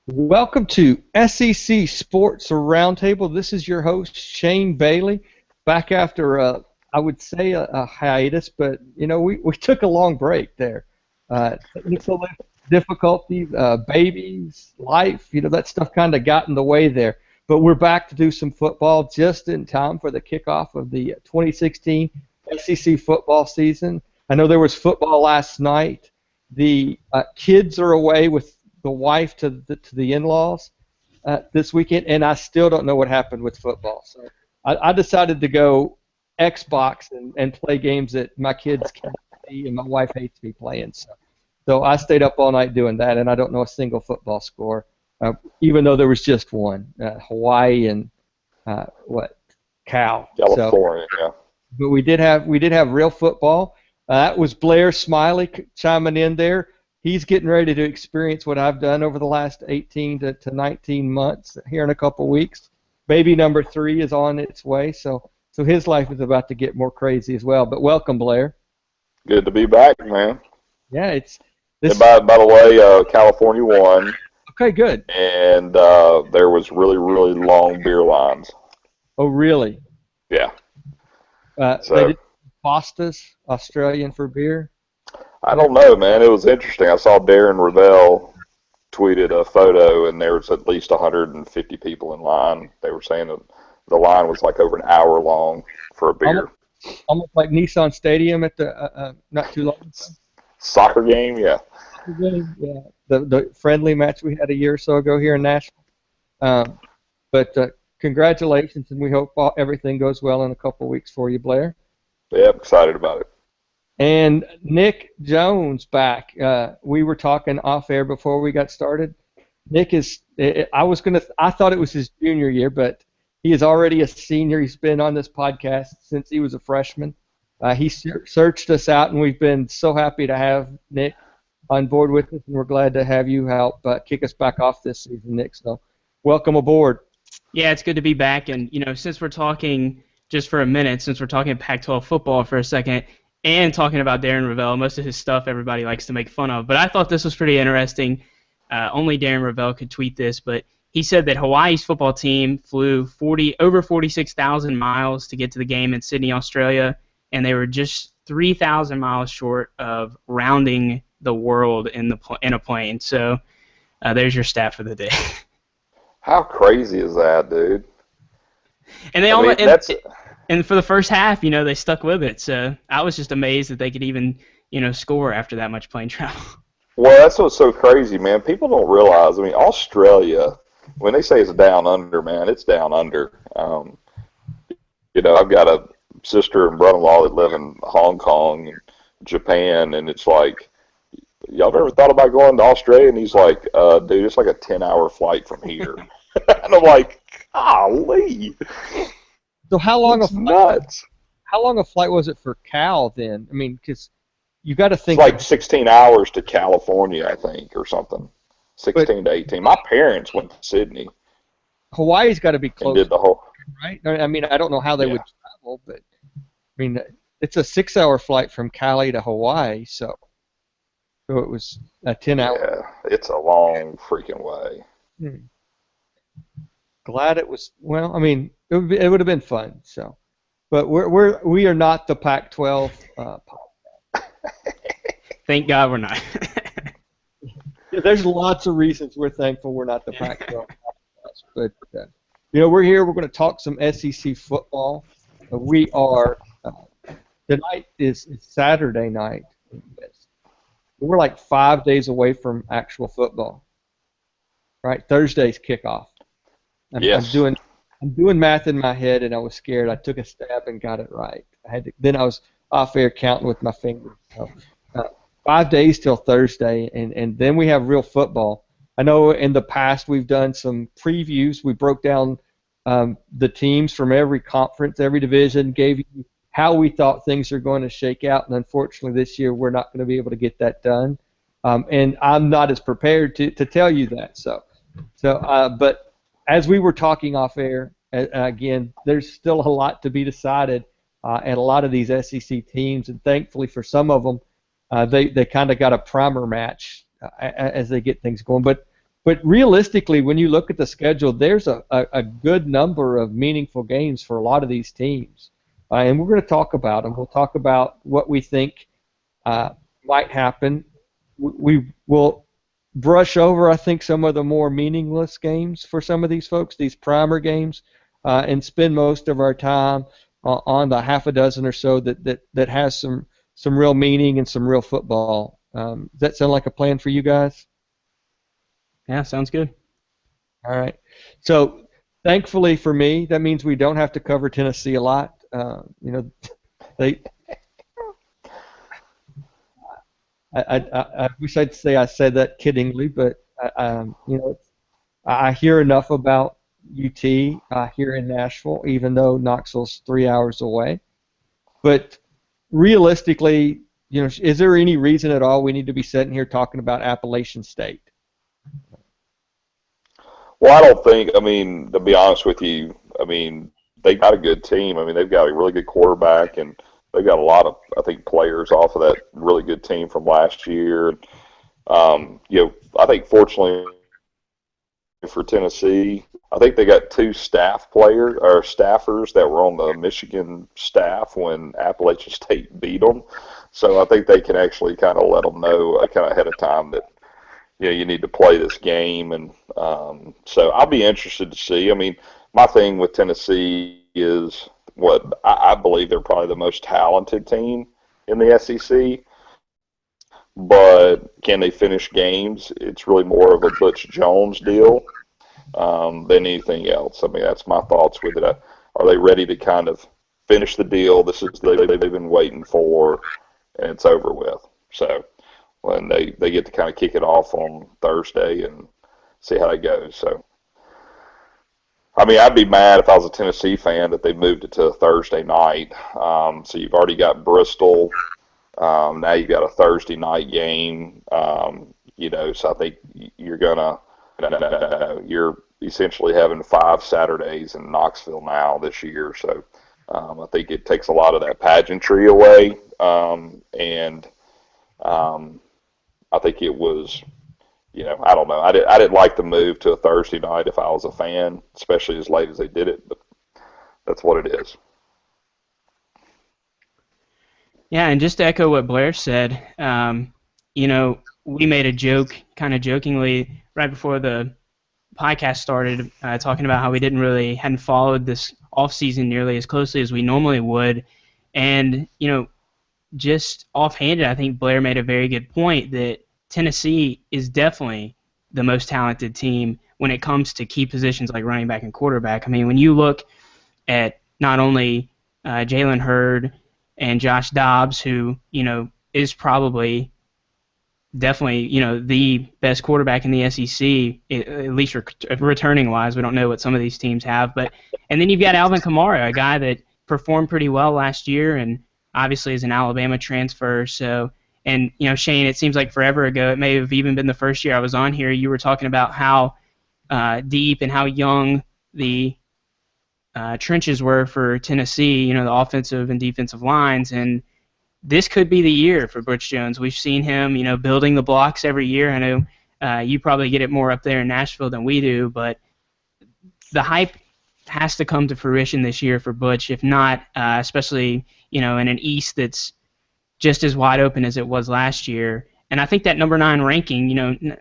Welcome to SEC Sports Roundtable. This is your host, Shane Bailey, back after, I would say, a hiatus, but, we took a long break there. Technical difficulties, babies, life, that stuff kind of got in the way there. But we're back to do some football just in time for the kickoff of the 2016 SEC football season. I know there was football last night. The kids are away with the wife to the in-laws this weekend, and I still don't know what happened with football. So I decided to go Xbox and play games that my kids can't see and my wife hates me playing. So I stayed up all night doing that, and I don't know a single football score, even though there was just one, Hawaii and Cal. California, yeah. But we did have real football. That was Blair Smyly chiming in there. He's getting ready to experience what I've done over the last 18 to 19 months here in a couple weeks. Baby number 3 is on its way, so his life is about to get more crazy as well. But welcome, Blair. Good to be back, man. Yeah, it's this. And by the way, California won. Okay, good. And there was really, really long beer lines. Oh, really? Yeah. They did Foster's Australian for beer. I don't know, man. It was interesting. I saw Darren Ravel tweeted a photo, and there was at least 150 people in line. They were saying that the line was like over an hour long for a beer. Almost like Nissan Stadium at the not too long ago. Soccer game, yeah. Soccer game, yeah. The friendly match we had a year or so ago here in Nashville. But congratulations, and we hope everything goes well in a couple of weeks for you, Blair. Yeah, I'm excited about it. And Nick Jones back. We were talking off air before we got started. Nick is. I thought it was his junior year, but he is already a senior. He's been on this podcast since he was a freshman. He searched us out, and we've been so happy to have Nick on board with us, and we're glad to have you help kick us back off this season, Nick. So, welcome aboard. Yeah, it's good to be back, and since we're talking just for a minute, since we're talking Pac-12 football for a second. And talking about Darren Ravel, most of his stuff everybody likes to make fun of. But I thought this was pretty interesting. Only Darren Ravel could tweet this, but he said that Hawaii's football team flew over 46,000 miles to get to the game in Sydney, Australia, and they were just 3,000 miles short of rounding the world in a plane. So there's your stat for the day. How crazy is that, dude? And And for the first half, they stuck with it. So I was just amazed that they could even, score after that much plane travel. Well, that's what's so crazy, man. People don't realize. I mean, Australia, when they say it's down under, man, it's down under. I've got a sister and brother-in-law that live in Hong Kong and Japan, and it's like, y'all ever thought about going to Australia? And he's like, dude, it's like a 10-hour flight from here. And I'm like, golly. So how long nuts. How long a flight was it for Cal then? I mean, because you got to think. It's like 16 hours to California, I think, or something. 16 to 18. My parents went to Sydney. Hawaii's got to be close. And did the whole. Right? I mean, I don't know how they would travel, but I mean, it's a 6-hour flight from Cali to Hawaii, so it was a 10-hour. Yeah, it's a long freaking way. Glad it was. Well, I mean, it would have been fun. So, but we are not the Pac-12 podcast. Thank God we're not. There's lots of reasons we're thankful we're not the Pac-12 podcast. But we're here. We're going to talk some SEC football. We are tonight is Saturday night. We're like 5 days away from actual football. Right, Thursday's kickoff. Yes. I'm doing math in my head, and I was scared. I took a stab and got it right. Then I was off air counting with my fingers. So, 5 days till Thursday, and then we have real football. I know in the past we've done some previews. We broke down the teams from every conference, every division, gave you how we thought things are going to shake out, and unfortunately this year we're not going to be able to get that done. And I'm not as prepared to tell you that. But as we were talking off air, again, there's still a lot to be decided, and a lot of these SEC teams, and thankfully for some of them, they kind of got a primer match as they get things going. But But realistically, when you look at the schedule, there's a good number of meaningful games for a lot of these teams. And we're going to talk about them. We'll talk about what we think might happen. We will brush over, I think, some of the more meaningless games for some of these folks, these primer games, and spend most of our time on the half a dozen or so that has some real meaning and some real football. Does that sound like a plan for you guys? Yeah, sounds good. All right. So thankfully for me, that means we don't have to cover Tennessee a lot. They. I wish I'd say I said that kiddingly, but I hear enough about UT here in Nashville, even though Knoxville's 3 hours away. But realistically, is there any reason at all we need to be sitting here talking about Appalachian State? Well, I don't think. I mean, to be honest with you, I mean, they got a good team. I mean, they've got a really good quarterback, and they've got a lot of, I think, players off of that really good team from last year. I think fortunately for Tennessee, I think they got two staffers that were on the Michigan staff when Appalachian State beat them. So I think they can actually kind of let them know kind of ahead of time that you need to play this game. And so I'll be interested to see. I mean, my thing with Tennessee is what I believe they're probably the most talented team in the SEC. But can they finish games? It's really more of a Butch Jones deal than anything else. I mean, that's my thoughts with it. Are they ready to kind of finish the deal? This is they've been waiting for, and it's over with. So when they get to kind of kick it off on Thursday and see how it goes. So, I mean, I'd be mad if I was a Tennessee fan that they moved it to a Thursday night. So you've already got Bristol. Now you've got a Thursday night game. So I think you're essentially having 5 Saturdays in Knoxville now this year. So I think it takes a lot of that pageantry away. And I think it was, I don't know. I didn't like the move to a Thursday night if I was a fan, especially as late as they did it. But that's what it is. Yeah, and just to echo what Blair said, we made a joke, kind of jokingly, right before the podcast started, talking about how we hadn't followed this offseason nearly as closely as we normally would. And, just offhanded, I think Blair made a very good point that Tennessee is definitely the most talented team when it comes to key positions like running back and quarterback. I mean, when you look at not only Jalen Hurd and Josh Dobbs, who, is probably definitely, the best quarterback in the SEC, at least returning-wise. We don't know what some of these teams have. And then you've got Alvin Kamara, a guy that performed pretty well last year and obviously is an Alabama transfer. So, and, Shane, it seems like forever ago, it may have even been the first year I was on here, you were talking about how deep and how young the trenches were for Tennessee, the offensive and defensive lines, and this could be the year for Butch Jones. We've seen him, building the blocks every year. I know you probably get it more up there in Nashville than we do, but the hype has to come to fruition this year for Butch. If not, especially, in an East that's just as wide open as it was last year. And I think that number 9 ranking,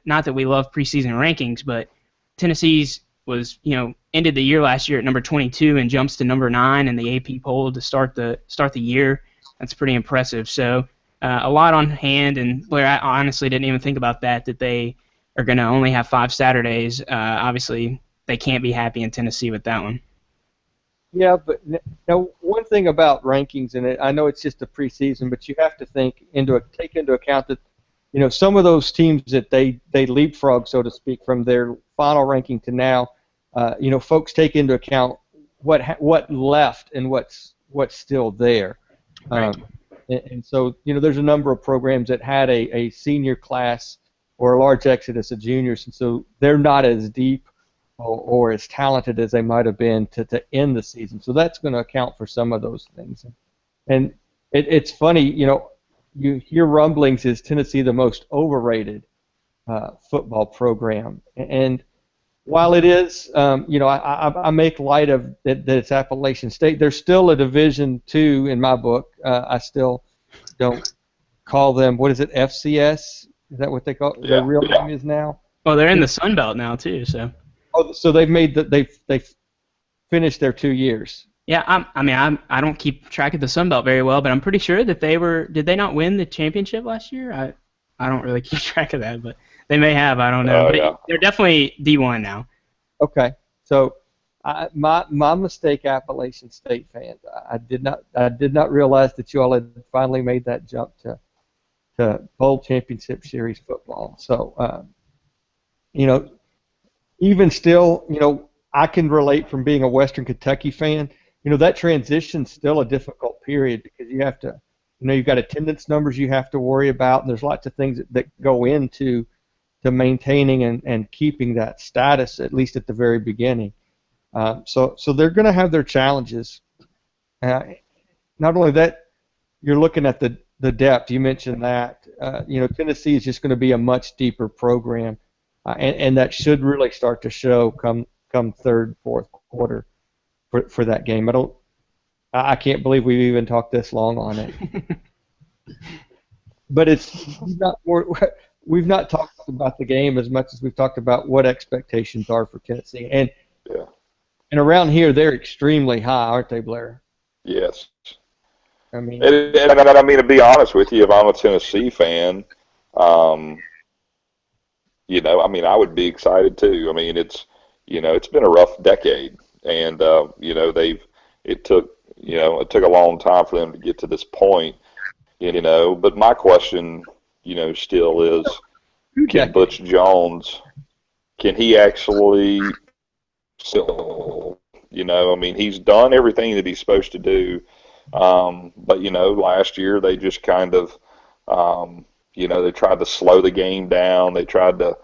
not that we love preseason rankings, but Tennessee's was, ended the year last year at number 22 and jumps to number 9 in the AP poll to start the year. That's pretty impressive. So a lot on hand, and Blair, I honestly didn't even think about that they are going to only have 5 Saturdays. Obviously, they can't be happy in Tennessee with that one. Yeah, but now one thing about rankings, and I know it's just a preseason, but you have to take into account that some of those teams that they leapfrog, so to speak, from their final ranking to now, folks take into account what left and what's still there. Right. And so, there's a number of programs that had a senior class or a large exodus of juniors, and so they're not as deep or as talented as they might have been to end the season. So that's going to account for some of those things. And it's funny, you hear rumblings, is Tennessee the most overrated? football program. And while it is, I make light of that it's Appalachian State. There's still a Division II in my book. I still don't call them. What is it? FCS? Is that what they call it? Their real name is now? Well, they're in the Sun Belt now too, so. Oh, so they've finished their 2 years. Yeah, I don't keep track of the Sun Belt very well, but I'm pretty sure that did they not win the championship last year? I don't really keep track of that, but they may have. I don't know. But Yeah. they're definitely D1 now. Okay, so my mistake, Appalachian State fans. I did not realize that you all had finally made that jump to bowl championship series football. So even still, I can relate from being a Western Kentucky fan. That transition's still a difficult period because you have to, you've got attendance numbers you have to worry about, and there's lots of things that go into maintaining and keeping that status, at least at the very beginning. So they're going to have their challenges. Not only that, you're looking at the depth. You mentioned that. Tennessee is just going to be a much deeper program, and that should really start to show come third, fourth quarter for that game. I can't believe we've even talked this long on it. But we've not talked about the game as much as we've talked about what expectations are for Tennessee. And around here, they're extremely high, aren't they, Blair? Yes. I mean, to be honest with you, if I'm a Tennessee fan, I would be excited too. I mean, it's been a rough decade, and it took a long time for them to get to this point, But my question, still is, can Butch Jones, can he actually still, he's done everything that he's supposed to do, but last year they just kind of, they tried to slow the game down. They tried to,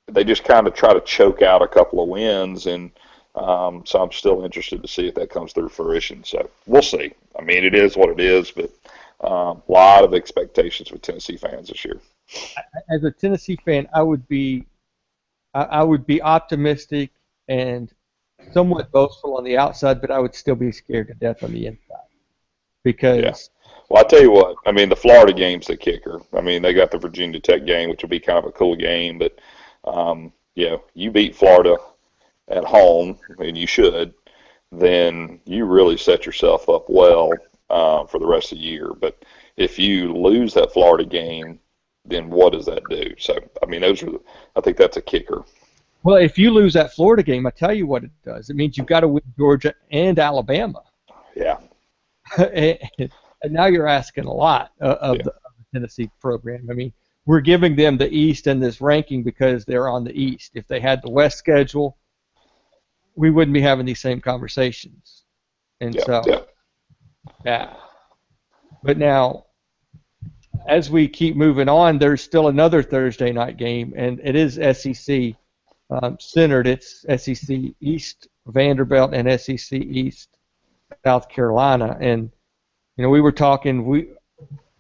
they just kind of try to choke out a couple of wins, and so I'm still interested to see if that comes through fruition. So we'll see. I mean, it is what it is, but a lot of expectations with Tennessee fans this year. As a Tennessee fan, I would be optimistic and somewhat boastful on the outside, but I would still be scared to death on the inside. Because Well, I tell you what, the Florida game's the kicker. They got the Virginia Tech game, which will be kind of a cool game, but you beat Florida at home, and you should, then you really set yourself up well for the rest of the year. But if you lose that Florida game, then what does that do? So, I think that's a kicker. Well, if you lose that Florida game, I tell you what it does. It means you've got to win Georgia and Alabama. Yeah. And now you're asking a lot of the Tennessee program. We're giving them the East in this ranking because they're on the East. If they had the West schedule, we wouldn't be having these same conversations. And But now, as we keep moving on, there's still another Thursday night game, and it is SEC centered. It's SEC East Vanderbilt and SEC East South Carolina. And, we were talking,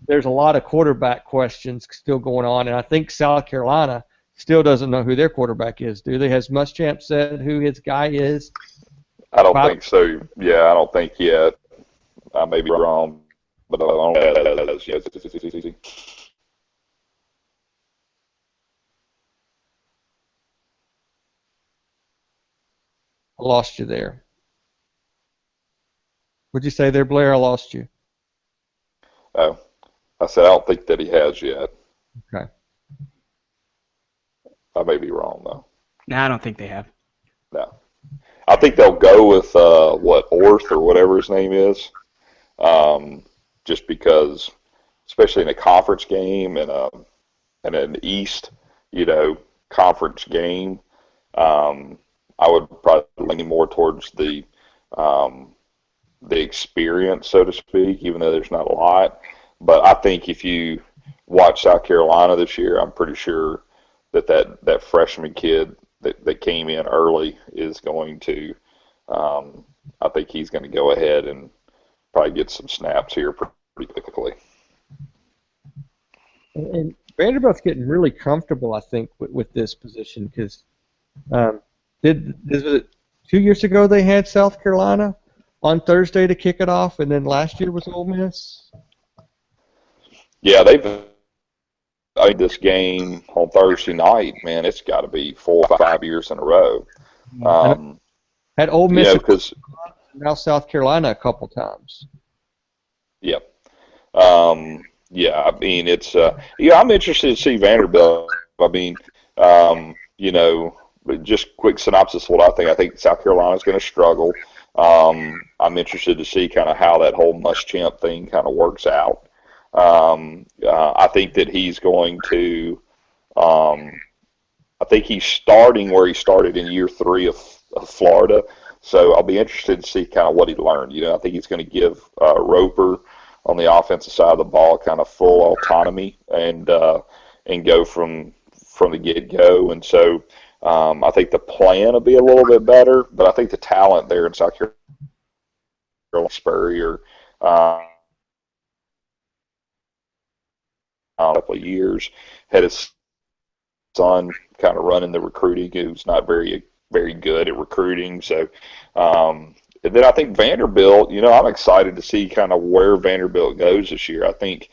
there's a lot of quarterback questions still going on, and I think South Carolina still doesn't know who their quarterback is, do they? Has Muschamp said who his guy is? I don't think so. Yeah, I don't think yet. I may be wrong, but I don't know that yet. I lost you there. What'd you say there, Blair? I lost you. Oh, I said I don't think that he has yet. Okay. I may be wrong, though. No, I don't think they have. No. I think they'll go with, Orth or whatever his name is, just because, especially in a conference game and an East, conference game, I would probably lean more towards the experience, so to speak, even though there's not a lot. But I think if you watch South Carolina this year, I'm pretty sure that freshman kid that came in early is going to, I think he's going to go ahead and probably get some snaps here pretty quickly. And Vanderbilt's getting really comfortable, I think, with this position because was it 2 years ago they had South Carolina on Thursday to kick it off, and then last year was Ole Miss. Yeah, they've played this game on Thursday night. Man, it's got to be 4 or 5 years in a row. Had Ole You Miss know, because now South Carolina a couple times. yeah, yeah. I mean, it's yeah. I'm interested to see Vanderbilt. I mean, you know, but just quick synopsis of what I think. I think South Carolina's going to struggle. I'm interested to see kind of how that whole Muschamp thing kind of works out. I think that he's going to. I think he's starting where he started in year 3 of Florida. So I'll be interested to see kind of what he learned. You know, I think he's going to give Roper on the offensive side of the ball kind of full autonomy and go from the get-go. And so I think the plan will be a little bit better, but I think the talent there in South Carolina, Spurrier, a couple of years, had his son kind of running the recruiting, who's not very good at recruiting. So, and then I think Vanderbilt, you know, I'm excited to see kind of where Vanderbilt goes this year. I think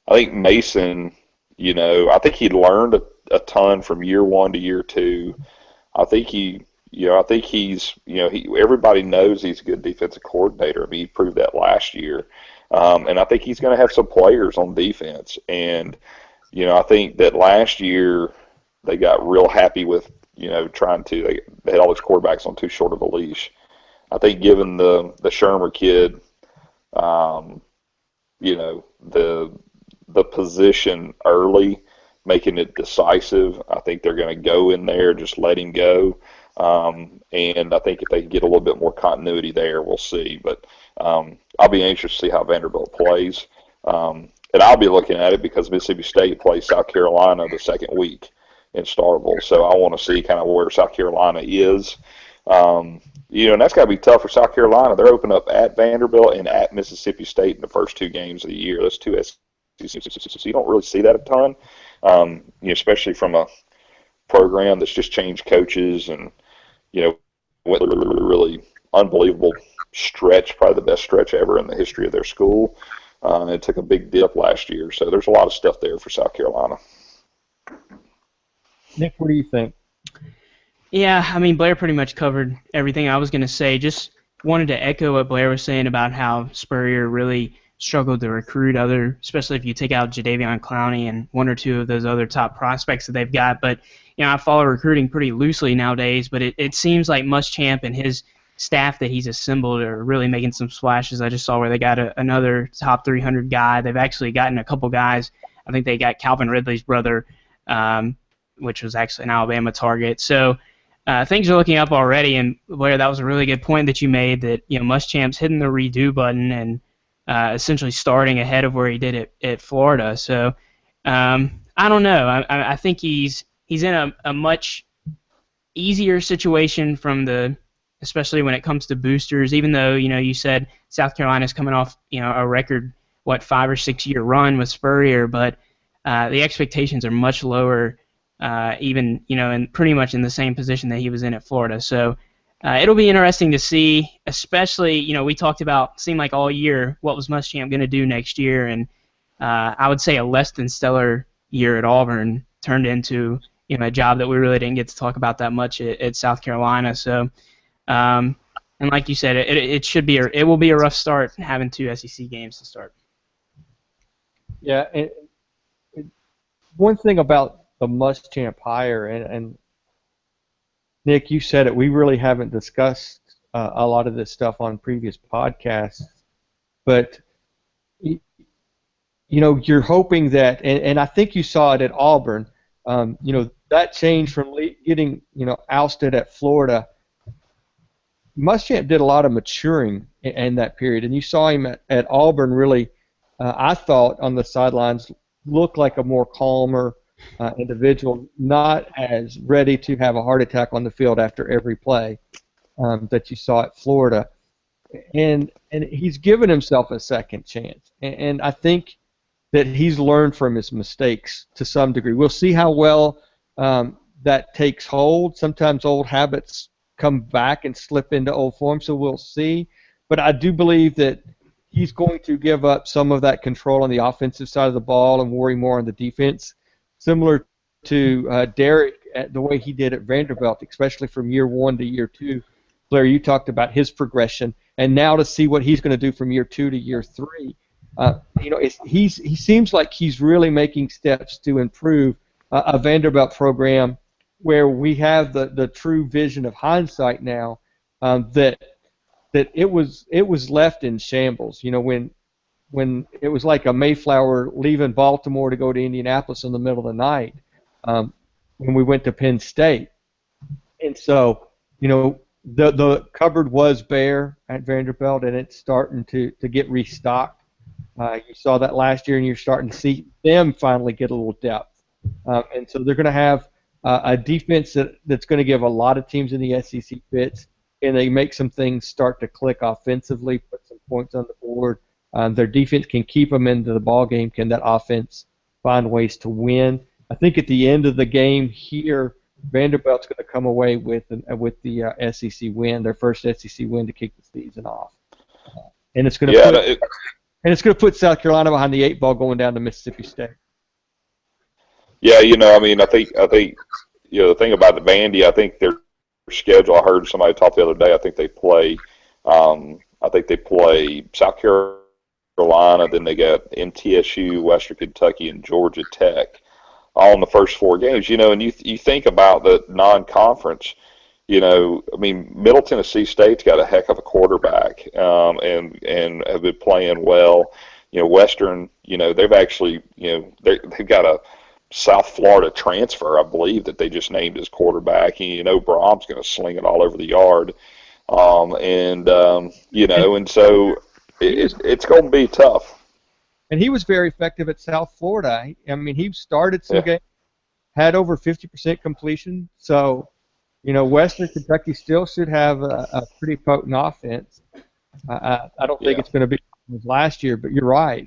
Mason, you know, I think he learned a ton from year 1 to year 2. I think he's, you know, everybody knows he's a good defensive coordinator. I mean, he proved that last year. And I think he's going to have some players on defense. And, you know, I think that last year they got real happy with, you know, they had all those quarterbacks on too short of a leash. I think given the Shermer kid, you know, the position early, making it decisive, I think they're going to go in there, just let him go. And I think if they get a little bit more continuity there, we'll see. But I'll be anxious to see how Vanderbilt plays. And I'll be looking at it because Mississippi State plays South Carolina the second week in Starkville. So I want to see kind of where South Carolina is. You know, and that's got to be tough for South Carolina. They're opening up at Vanderbilt and at Mississippi State in the first 2 games of the year. Those 2 SEC, so you don't really see that a ton, you know, especially from a program that's just changed coaches and, you know, went through a really unbelievable stretch, probably the best stretch ever in the history of their school. It took a big dip last year, so there's a lot of stuff there for South Carolina. Nick, what do you think? Yeah, I mean, Blair pretty much covered everything I was going to say. Just wanted to echo what Blair was saying about how Spurrier really struggled to recruit especially if you take out Jadeveon Clowney and 1 or 2 of those other top prospects that they've got. But, you know, I follow recruiting pretty loosely nowadays, but it seems like Muschamp and his staff that he's assembled are really making some splashes. I just saw where they got another top 300 guy. They've actually gotten a couple guys. I think they got Calvin Ridley's brother, which was actually an Alabama target. So things are looking up already, and Blair, that was a really good point that you made, that, you know, Muschamp's hitting the redo button and essentially starting ahead of where he did at Florida. So I don't know. I think he's in a much easier situation especially when it comes to boosters, even though, you know, you said South Carolina's coming off, you know, a record, 5 or 6 year run with Spurrier, but the expectations are much lower, even, you know, and pretty much in the same position that he was in at Florida. So it'll be interesting to see, especially, you know, we talked about, seemed like all year, what was Muschamp going to do next year, and I would say a less than stellar year at Auburn turned into, you know, a job that we really didn't get to talk about that much at South Carolina. So, and like you said, it will be a rough start having 2 SEC games to start. Yeah, and one thing about the Muschamp hire, and Nick, you said it, we really haven't discussed a lot of this stuff on previous podcasts, but you know, you're hoping that, and I think you saw it at Auburn, you know, that change from getting, you know, ousted at Florida. Muschamp did a lot of maturing in that period, and you saw him at Auburn really, I thought, on the sidelines, look like a more calmer individual, not as ready to have a heart attack on the field after every play that you saw at Florida. And he's given himself a second chance. And I think that he's learned from his mistakes to some degree. We'll see how well that takes hold. Sometimes old habits come back and slip into old form, so we'll see. But I do believe that he's going to give up some of that control on the offensive side of the ball and worry more on the defense, similar to Derek, the way he did at Vanderbilt, especially from year 1 to year 2. Blair, you talked about his progression, and now to see what he's going to do from year 2 to year 3. He seems like he's really making steps to improve a Vanderbilt program where we have the true vision of hindsight now, that it was left in shambles. When it was like a Mayflower leaving Baltimore to go to Indianapolis in the middle of the night, when we went to Penn State. And so, the cupboard was bare at Vanderbilt, and it's starting to get restocked. You saw that last year, and you're starting to see them finally get a little depth. And so they're going to have a defense that's going to give a lot of teams in the SEC fits, and they make some things start to click offensively, put some points on the board. Their defense can keep them into the ball game. Can that offense find ways to win? I think at the end of the game here, Vanderbilt's going to come away with the SEC win, their first SEC win to kick the season off, and it's going to put South Carolina behind the 8 ball going down to Mississippi State. Yeah, I think the thing about the Vandy, I think their schedule. I heard somebody talk the other day. I think they play South Carolina, then they got MTSU, Western Kentucky, and Georgia Tech, all in the first 4 games. And you think about the non-conference. Middle Tennessee State's got a heck of a quarterback, and have been playing well. Western, they've actually, they've got a South Florida transfer, I believe, that they just named as quarterback. And Brahm's going to sling it all over the yard, and so it's going to be tough. And he was very effective at South Florida. He started some games, had over 50% completion. So, Western Kentucky still should have a pretty potent offense. I don't think it's going to be last year, but you're right.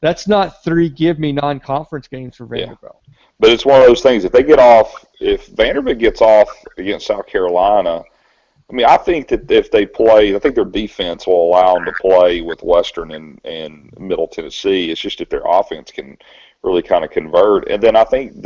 That's not 3 give-me non-conference games for Vanderbilt. Yeah. But it's one of those things. If Vanderbilt gets off against South Carolina, I think that if they play, I think their defense will allow them to play with Western and Middle Tennessee. It's just if their offense can really kind of convert. And then I think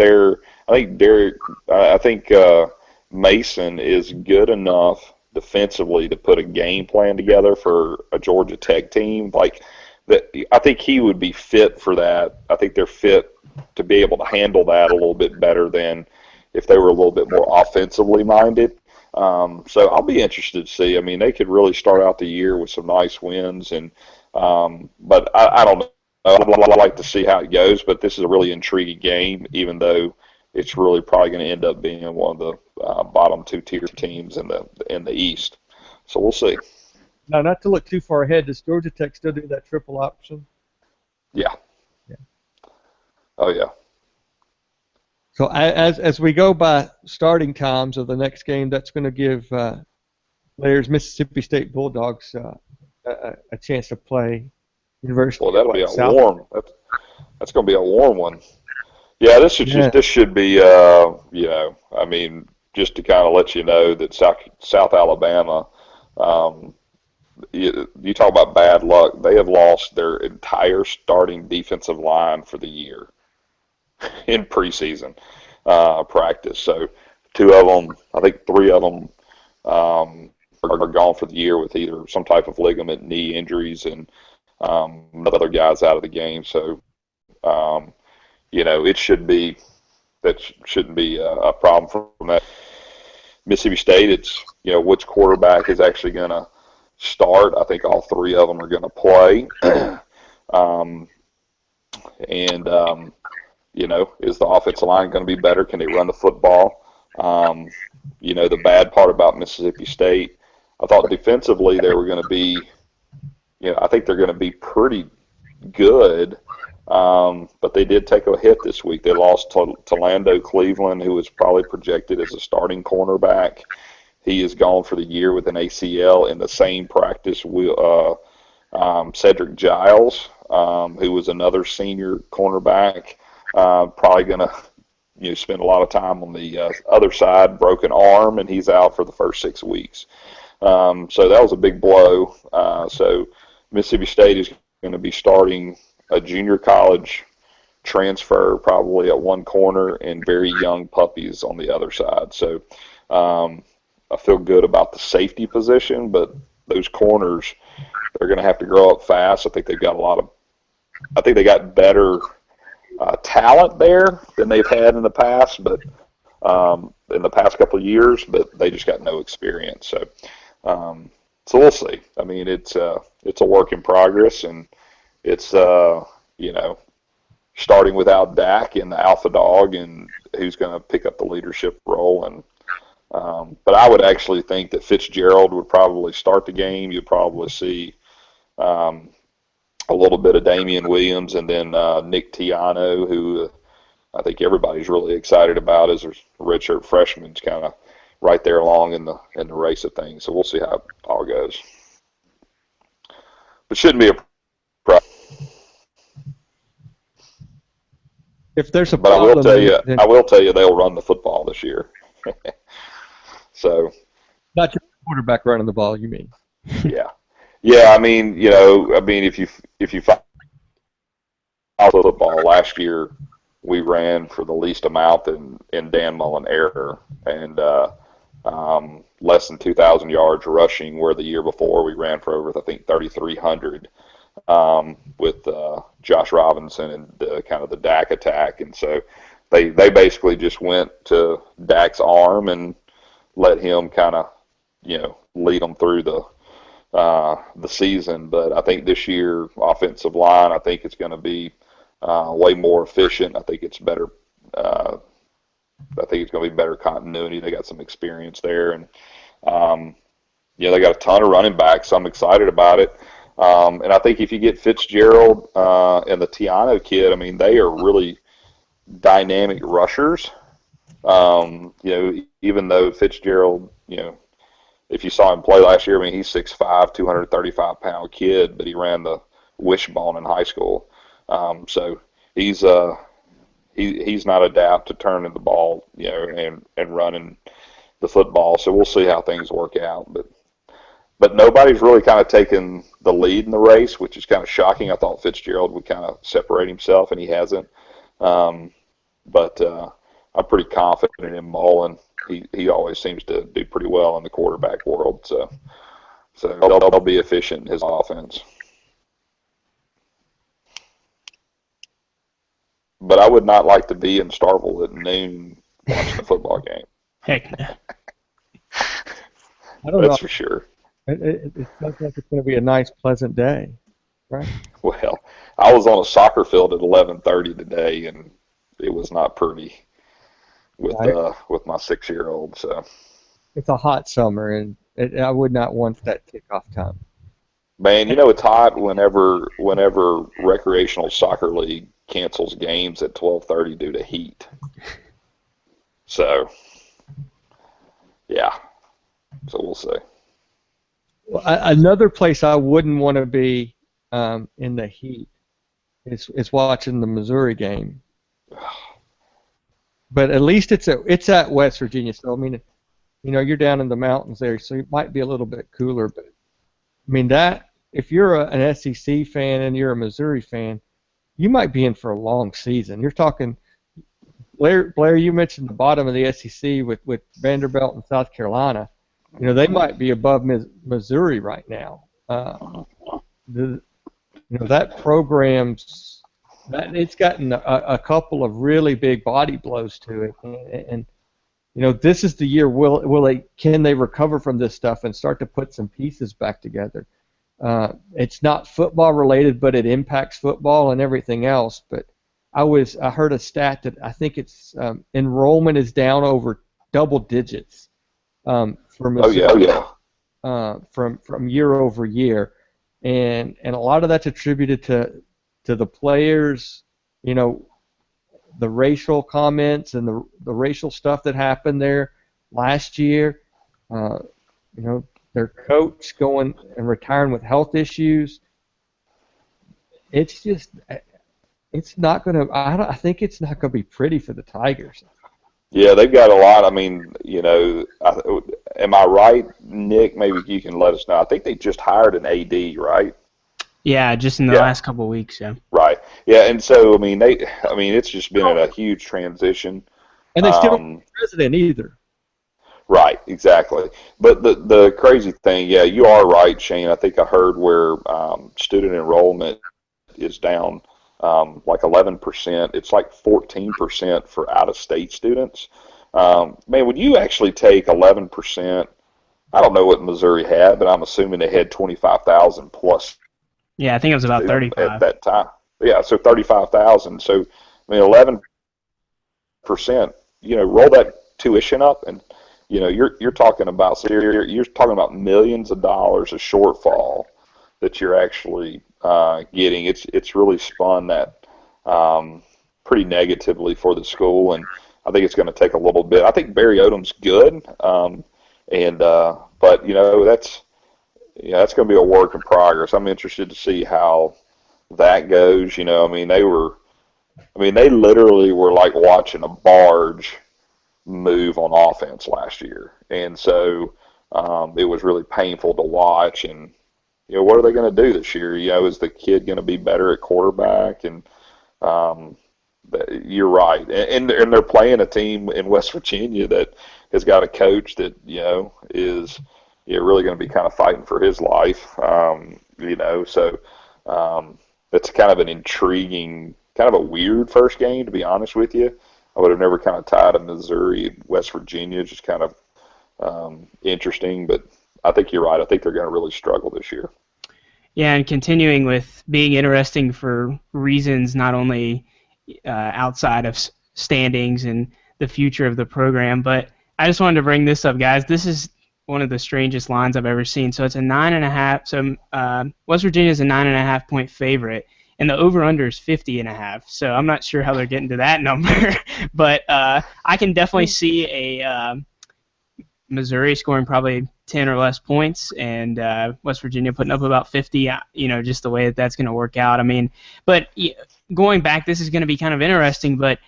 Mason is good enough defensively to put a game plan together for a Georgia Tech team. I think he would be fit for that. I think they're fit to be able to handle that a little bit better than if they were a little bit more offensively minded. So I'll be interested to see. They could really start out the year with some nice wins, but I don't know. I'd like to see how it goes, but this is a really intriguing game, even though it's really probably going to end up being one of the bottom 2-tier teams in the East. So we'll see. Now, not to look too far ahead, does Georgia Tech still do that triple option? Yeah. Oh, yeah. So as we go by starting times of the next game, that's going to give Blair's Mississippi State Bulldogs a chance to play University. Well, that'll be warm. That's going to be a warm one. Yeah, this should be just to kind of let you know that South Alabama. You talk about bad luck. They have lost their entire starting defensive line for the year in preseason practice. So 2 of them, I think 3 of them are gone for the year with either some type of ligament, knee injuries, and other guys out of the game. So, it shouldn't be a problem from that. Mississippi State, it's, which quarterback is actually going to start. I think all 3 of them are going to play. Is the offensive line going to be better? Can they run the football? The bad part about Mississippi State, I thought defensively they were going to be, I think they're going to be pretty good, but they did take a hit this week. They lost to Lando Cleveland, who was probably projected as a starting cornerback. He is gone for the year with an ACL. In the same practice, Cedric Giles, who was another senior cornerback, probably going to spend a lot of time on the other side, broken arm, and he's out for the first 6 weeks. So that was a big blow. So Mississippi State is going to be starting a junior college transfer probably at one corner and very young puppies on the other side. So I feel good about the safety position, but those corners, they're going to have to grow up fast. I think they got better talent there than they've had in the past, but in the past couple of years, but they just got no experience. So we'll see. I mean, it's a work in progress, and it's starting without Dak and the alpha dog, and who's going to pick up the leadership role. And but I would actually think that Fitzgerald would probably start the game. You'd probably see a little bit of Damian Williams, and then Nick Tiano, who I think everybody's really excited about as a redshirt freshman. Is kind of right there along in the race of things. So we'll see how it all goes. But shouldn't be a problem. If there's a But problem, I will tell you, they'll run the football this year. So not your quarterback running the ball, you mean? Yeah. I mean, if you follow football last year, we ran for the least amount in Dan Mullen era, and less than 2,000 yards rushing, where the year before we ran for over, I think, 3,300 with Josh Robinson and kind of the Dak attack. And so they basically just went to Dak's arm and let him kind of, lead them through the season. But I think this year, offensive line, I think it's going to be way more efficient. I think it's better. I think it's going to be better continuity. They got some experience there, and they got a ton of running backs. So I'm excited about it. And I think if you get Fitzgerald and the Tiano kid, I mean, they are really dynamic rushers. Even though Fitzgerald, if you saw him play last year, I mean, he's 6'5", 235-pound kid, but he ran the wishbone in high school. So he's not adapt to turning the ball, and running the football. So we'll see how things work out. But nobody's really kind of taken the lead in the race, which is kind of shocking. I thought Fitzgerald would kind of separate himself, and he hasn't. But I'm pretty confident in Mullen. He always seems to do pretty well in the quarterback world. So they'll be efficient in his offense. But I would not like to be in Starkville at noon watching a football game. Heck no. I don't know. That's for sure. It sounds like it's going to be a nice, pleasant day, right? Well, I was on a soccer field at 11:30 today, and it was not pretty with my 6-year-old. So it's a hot summer, and I would not want that kickoff time. Man, it's hot whenever recreational soccer league cancels games at 12:30 due to heat. So, yeah. So we'll see. Well, another place I wouldn't want to be in the heat is watching the Missouri game. But at least it's at West Virginia, so I mean, you're down in the mountains there, so it might be a little bit cooler. But I mean, that if you're an SEC fan and you're a Missouri fan, you might be in for a long season. You're talking, Blair, you mentioned the bottom of the SEC with Vanderbilt and South Carolina. They might be above Missouri right now. That program's it's gotten a couple of really big body blows to it, and this is the year. Can they recover from this stuff and start to put some pieces back together? It's not football related, but it impacts football and everything else. But I heard a stat that I think it's enrollment is down over double digits for Missouri, from year over year, and a lot of that's attributed to the players, the racial comments and the racial stuff that happened there last year. Their coach going and retiring with health issues. it's just it's not going to. I think it's not going to be pretty for the Tigers. Yeah, they've got a lot. I mean, am I right, Nick? Maybe you can let us know. I think they just hired an AD, right? Yeah, just in the Yeah, last couple of weeks. Yeah. right. Yeah, and so I mean, it's just been a huge transition. And they still don't have Um, a president either. right, exactly. But the crazy thing, yeah, you are right, Shane. I think I heard where student enrollment is down like 11%. It's like 14% for out-of-state students. Man, would you actually take 11%? I don't know what Missouri had, but I'm assuming they had 25,000 plus Yeah, I think it was about students at 35. that time. Yeah, so 35,000. So, I mean, 11%, roll that tuition up and, you're talking about, so you're talking about millions of dollars of shortfall that you're actually getting. It's really spun that pretty negatively for the school, and I think it's going to take a little bit. I think Barry Odom's good, but that's going to be a work in progress. I'm interested to see how that goes. They literally were like watching a barge move on offense last year, and so it was really painful to watch. And what are they going to do this year? Is the kid going to be better at quarterback? And um, you're right, and they're playing a team in West Virginia that has got a coach that is really going to be kind of fighting for his life. So it's kind of an intriguing, kind of a weird first game, to be honest with you. I would have never kind of tied a Missouri and West Virginia, just kind of interesting, but I think you're right. I think they're going to really struggle this year. Yeah, and continuing with being interesting for reasons not only outside of standings and the future of the program, but I just wanted to bring this up, guys. This is one of the strangest lines I've ever seen. So it's a 9.5. So West Virginia is a 9.5 point favorite, and the over/under is 50.5. So I'm not sure how they're getting to that number, but I can definitely see a Missouri scoring probably 10 or less points, and West Virginia putting up about 50. Just the way that that's going to work out. I mean, but going back, this is going to be kind of interesting. But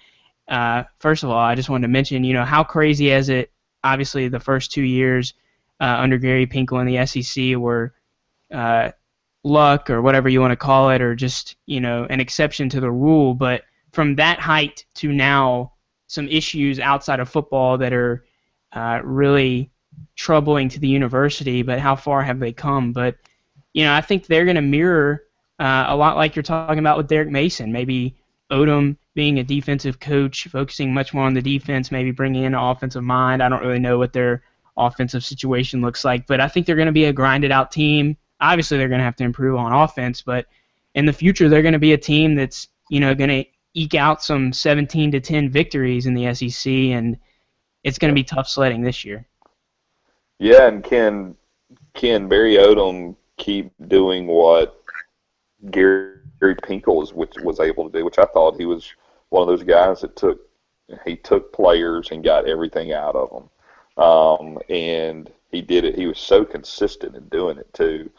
first of all, I just wanted to mention, how crazy is it? Obviously, the first 2 years under Gary Pinkel in the SEC were luck or whatever you want to call it, or just an exception to the rule. But from that height to now, some issues outside of football that are really troubling to the university. But how far have they come? But I think they're going to mirror a lot like you're talking about with Derek Mason. Maybe Odom being a defensive coach, focusing much more on the defense, maybe bringing in an offensive mind. I don't really know what their offensive situation looks like, but I think they're going to be a grinded-out team. Obviously, they're going to have to improve on offense, but in the future, they're going to be a team that's going to eke out some 17-10 victories in the SEC, and it's going to be tough sledding this year. Yeah, and can Barry Odom keep doing what Gary Pinkel was able to do, which I thought he was one of those guys that took players and got everything out of them. And he did it. He was so consistent in doing it too.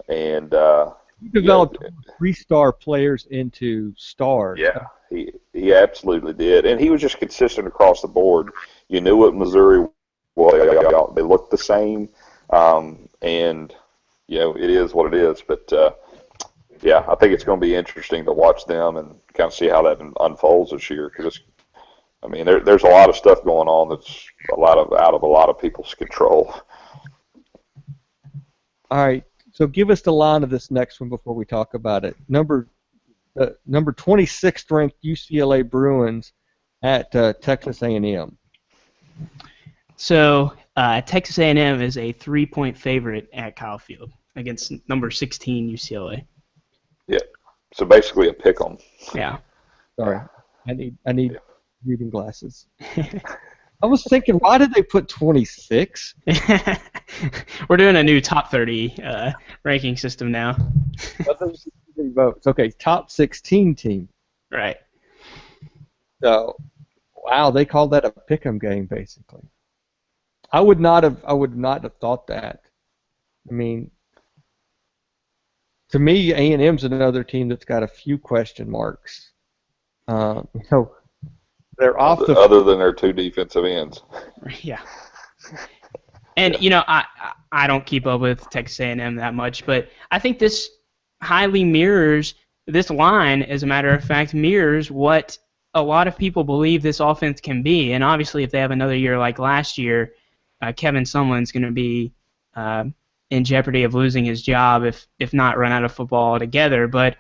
He developed 3-star players into stars. Yeah, he absolutely did, and he was just consistent across the board. You knew what Missouri was. They looked the same, and it is what it is. But yeah, I think it's going to be interesting to watch them and kind of see how that unfolds this year. Because there's a lot of stuff going on that's out of a lot of people's control. All right, so give us the line of this next one before we talk about it. Number 26th ranked UCLA Bruins at Texas A&M. So Texas A&M is a 3-point favorite at Kyle Field against number 16 UCLA. Yeah. So basically a pick 'em. Yeah. Sorry, I need reading glasses. I was thinking, why did they put 26? We're doing a new top 30 ranking system now. Votes. Okay, top 16 team. Right. So, wow, they called that a pick'em game basically. I would not have thought that. I mean, to me, A&M's another team that's got a few question marks. They're off the other than their two defensive ends. Yeah. And I don't keep up with Texas A&M that much, but I think this highly mirrors this line. As a matter of fact, mirrors what a lot of people believe this offense can be. And obviously, if they have another year like last year, Kevin Sumlin's going to be in jeopardy of losing his job if not run out of football altogether. But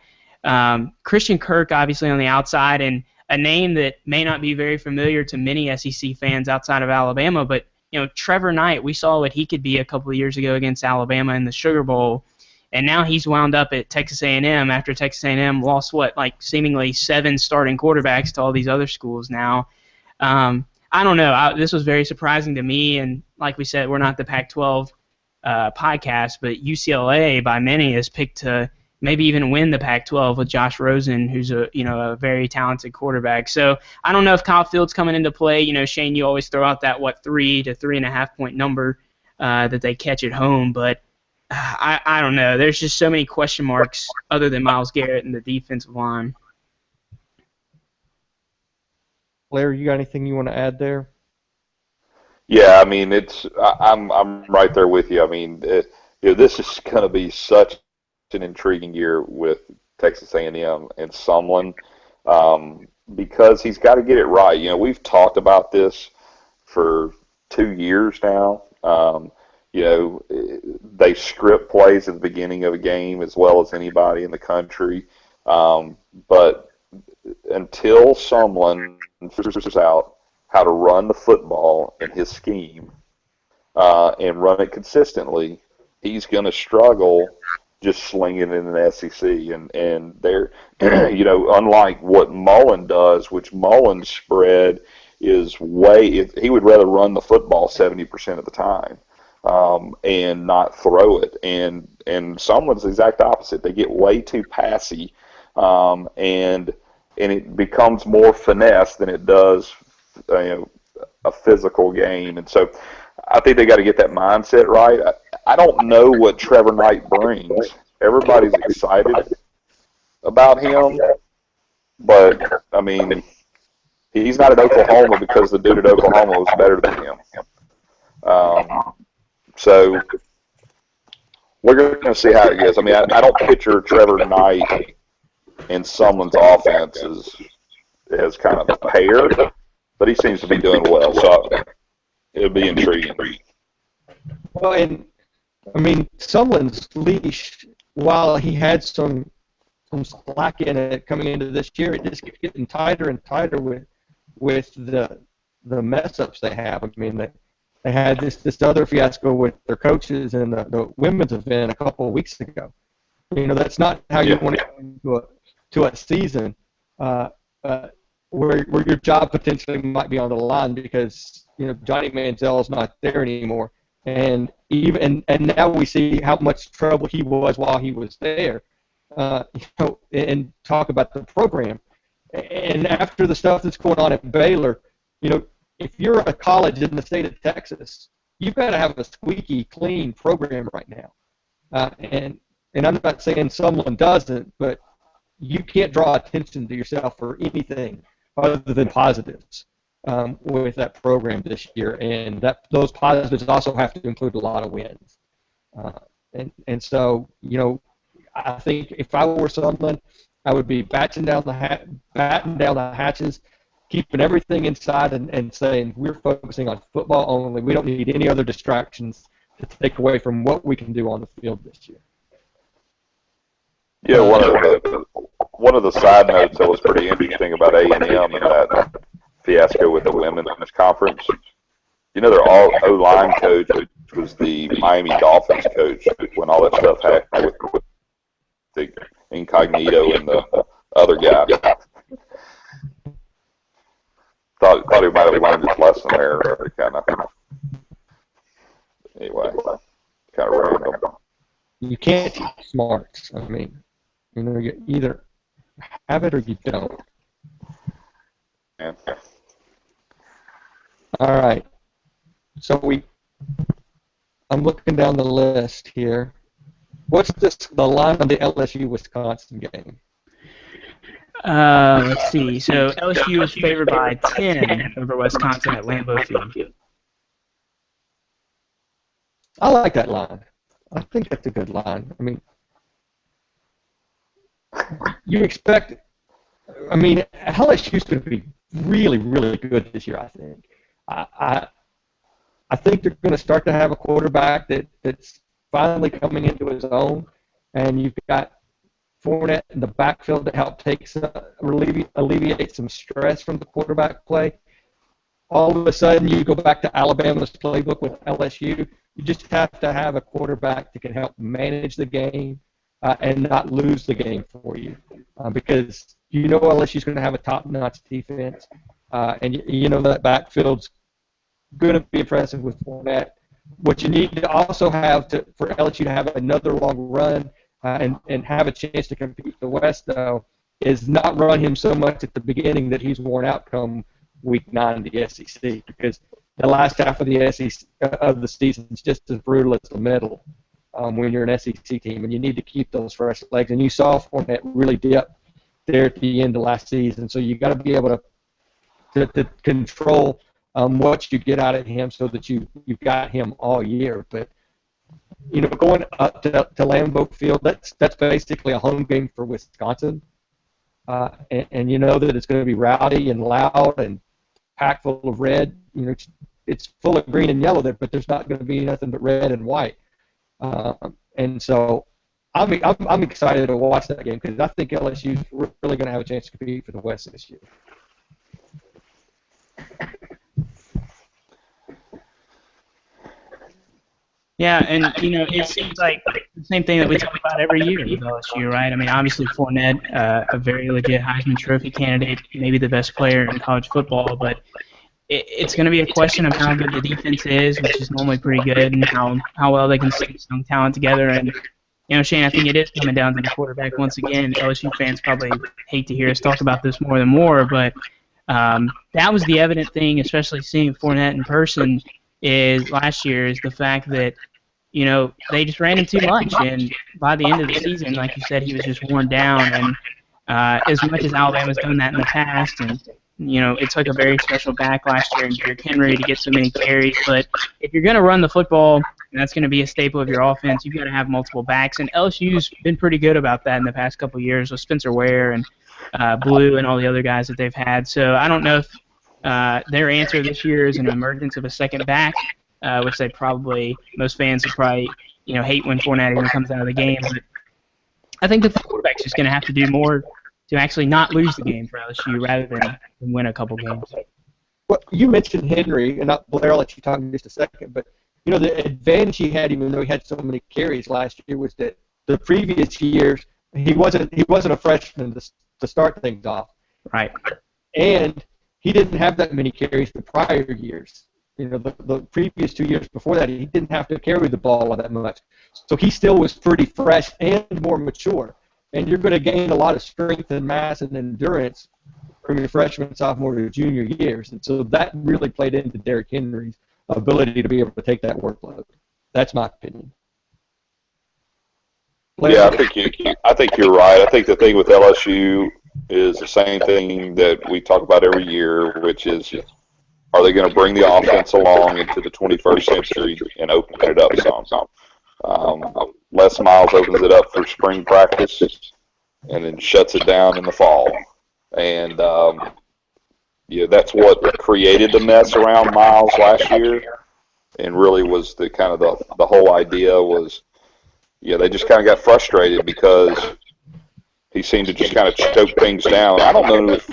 Christian Kirk, obviously on the outside, and a name that may not be very familiar to many SEC fans outside of Alabama, but Trevor Knight, we saw what he could be a couple of years ago against Alabama in the Sugar Bowl, and now he's wound up at Texas A&M after Texas A&M lost seemingly 7 starting quarterbacks to all these other schools now. I don't know. This was very surprising to me, and like we said, we're not the Pac-12 podcast, but UCLA by many is picked to maybe even win the Pac-12 with Josh Rosen, who's a very talented quarterback. So I don't know if Kyle Fields coming into play. Shane, you always throw out that 3 to 3.5 point number that they catch at home, but I don't know. There's just so many question marks other than Myles Garrett and the defensive line. Blair, you got anything you want to add there? Yeah, I mean, I'm right there with you. I mean, this is going to be such an intriguing year with Texas A&M and Sumlin because he's got to get it right. We've talked about this for 2 years now. They script plays at the beginning of a game as well as anybody in the country, but until Sumlin figures out how to run the football in his scheme and run it consistently, he's going to struggle just slinging in the SEC. And they're, unlike what Mullen does, which Mullen's spread is he would rather run the football 70% of the time and not throw it. And Sumlin's the exact opposite. They get way too passy, and it becomes more finesse than it does a physical game. And so I think they got to get that mindset right. I don't know what Trevor Knight brings. Everybody's excited about him, but, I mean, he's not at Oklahoma because the dude at Oklahoma was better than him. So we're going to see how it goes. I mean, I don't picture Trevor Knight and Sumlin's offense as kind of a pair, but he seems to be doing well, so it'll be intriguing. Well, and I mean, Sumlin's leash, while he had some slack in it coming into this year, it just keeps getting tighter and tighter with the mess ups they have. I mean, they had this other fiasco with their coaches in the women's event a couple of weeks ago. That's not how you want to go into a season where your job potentially might be on the line because Johnny Manziel's not there anymore, and now we see how much trouble he was while he was there. And talk about the program, and after the stuff that's going on at Baylor, if you're a college in the state of Texas, you've got to have a squeaky clean program right now, and I'm not saying someone doesn't, but you can't draw attention to yourself for anything other than positives with that program this year, and those positives also have to include a lot of wins. And so, I think if I were someone, I would be battening down the hatches, keeping everything inside, and saying we're focusing on football only. We don't need any other distractions to take away from what we can do on the field this year. Yeah, one of the side notes that was pretty interesting about A&M and that fiasco with the women's conference, their O-line coach was the Miami Dolphins coach when all that stuff happened with the Incognito and the other guy. Thought he might have learned his lesson there. Anyway, kind of random. You can't teach smarts. I mean, you either have it or you don't. Yeah. All right. So I'm looking down the list here. What's the line on the LSU Wisconsin game? Let's see. So LSU is favored by 10 over Wisconsin at Lambeau Field. I like that line. I think that's a good line. I mean, you expect. I mean, LSU's going to be really, really good this year. I think. I think they're going to start to have a quarterback that's finally coming into his own, and you've got Fournette in the backfield to help alleviate some stress from the quarterback play. All of a sudden, you go back to Alabama's playbook with LSU. You just have to have a quarterback that can help manage the game and not lose the game for you, because you know LSU's going to have a top-notch defense, and you know that backfield's going to be impressive with Fournette. What you need to also have for LSU to have another long run and have a chance to compete with the West, though, is not run him so much at the beginning that he's worn out come Week 9 in the SEC, because the last half of the SEC of the season is just as brutal as the middle when you're an SEC team, and you need to keep those fresh legs. And you saw Fournette really dip there at the end of last season, so you got to be able to control what you get out of him so that you've got him all year. But you know, going up to Lambeau Field, that's basically a home game for Wisconsin, and you know that it's going to be rowdy and loud and packed full of red. You know, it's full of green and yellow there, but there's not going to be nothing but red and white. And so I'm excited to watch that game because I think LSU's really going to have a chance to compete for the West this year. Yeah, and you know, it seems like the same thing that we talk about every year with LSU, right? I mean, obviously Fournette, a very legit Heisman Trophy candidate, maybe the best player in college football, but it's going to be a question of how good the defense is, which is normally pretty good, and how well they can stick young talent together. And you know, Shane, I think it is coming down to the quarterback once again. LSU fans probably hate to hear us talk about this more than more, but that was the evident thing, especially seeing Fournette in person. Last year is the fact that, you know, they just ran him too much, and by the end of the season, like you said, he was just worn down. And as much as Alabama's done that in the past, and you know, it took a very special back last year in Derrick Henry to get so many carries. But if you're going to run the football, and that's going to be a staple of your offense, you've got to have multiple backs. And LSU's been pretty good about that in the past couple of years with Spencer Ware and Blue and all the other guys that they've had. So I don't know if their answer this year is an emergence of a second back, which most fans would probably, you know, hate when Fournette even comes out of the game. But I think that the quarterback's just going to have to do more to actually not lose the game for LSU rather than win a couple games. Well, you mentioned Henry, and Blair, I'll let you talk in just a second, but you know, the advantage he had, even though he had so many carries last year, was that the previous years he wasn't a freshman to start things off. Right. And he didn't have that many carries the prior years. You know, the previous 2 years before that, he didn't have to carry the ball all that much. So he still was pretty fresh and more mature. And you're going to gain a lot of strength and mass and endurance from your freshman, sophomore, to junior years. And so that really played into Derrick Henry's ability to be able to take that workload. That's my opinion. Yeah, I think you're right. I think the thing with LSU is the same thing that we talk about every year, which is, are they going to bring the offense along into the 21st century and open it up some? Les Miles opens it up for spring practice and then shuts it down in the fall. And yeah, that's what created the mess around Miles last year, and really was the kind of the whole idea was, yeah, they just kind of got frustrated because he seemed to just kind of choke things down. I don't know if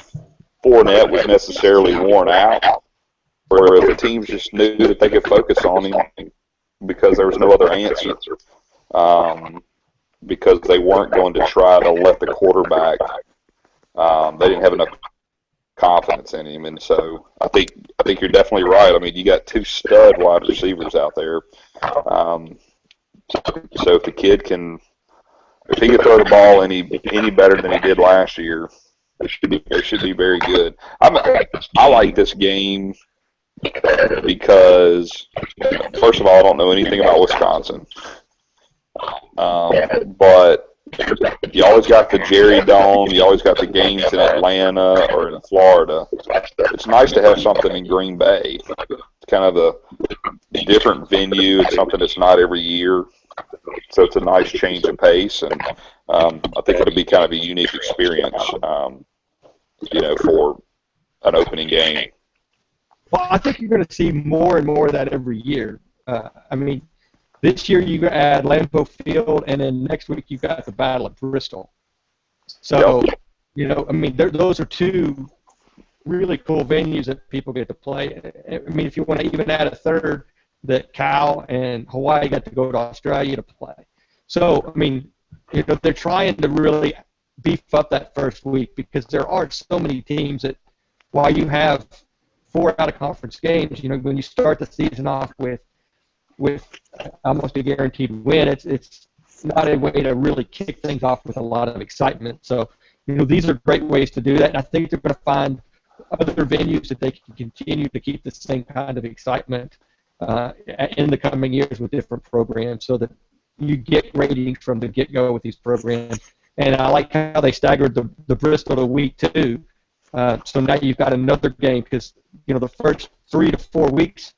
Fournette was necessarily worn out, or if the teams just knew that they could focus on him because there was no other answer. Because they weren't going to try to let the quarterback. They didn't have enough confidence in him, and so I think you're definitely right. I mean, you got two stud wide receivers out there. So if the kid can throw the ball any better than he did last year, they should be very good. I like this game because, first of all, I don't know anything about Wisconsin. But you always got the Jerry Dome. You always got the games in Atlanta or in Florida. It's nice to have something in Green Bay. It's kind of a different venue. It's something that's not every year. So it's a nice change of pace, and I think it'll be kind of a unique experience, for an opening game. Well, I think you're going to see more and more of that every year. This year you add Lambeau Field, and then next week you got the Battle of Bristol. So, those are two really cool venues that people get to play. If you want to even add a third, that Cal and Hawaii got to go to Australia to play. So, they're trying to really beef up that first week because there are so many teams that while you have 4 out-of-conference games, when you start the season off with almost a guaranteed win, it's not a way to really kick things off with a lot of excitement. So, these are great ways to do that, and I think they're going to find other venues that they can continue to keep the same kind of excitement in the coming years with different programs so that you get ratings from the get-go with these programs. And I like how they staggered the Bristol to week 2. So now you've got another game because, the first 3 to 4 weeks,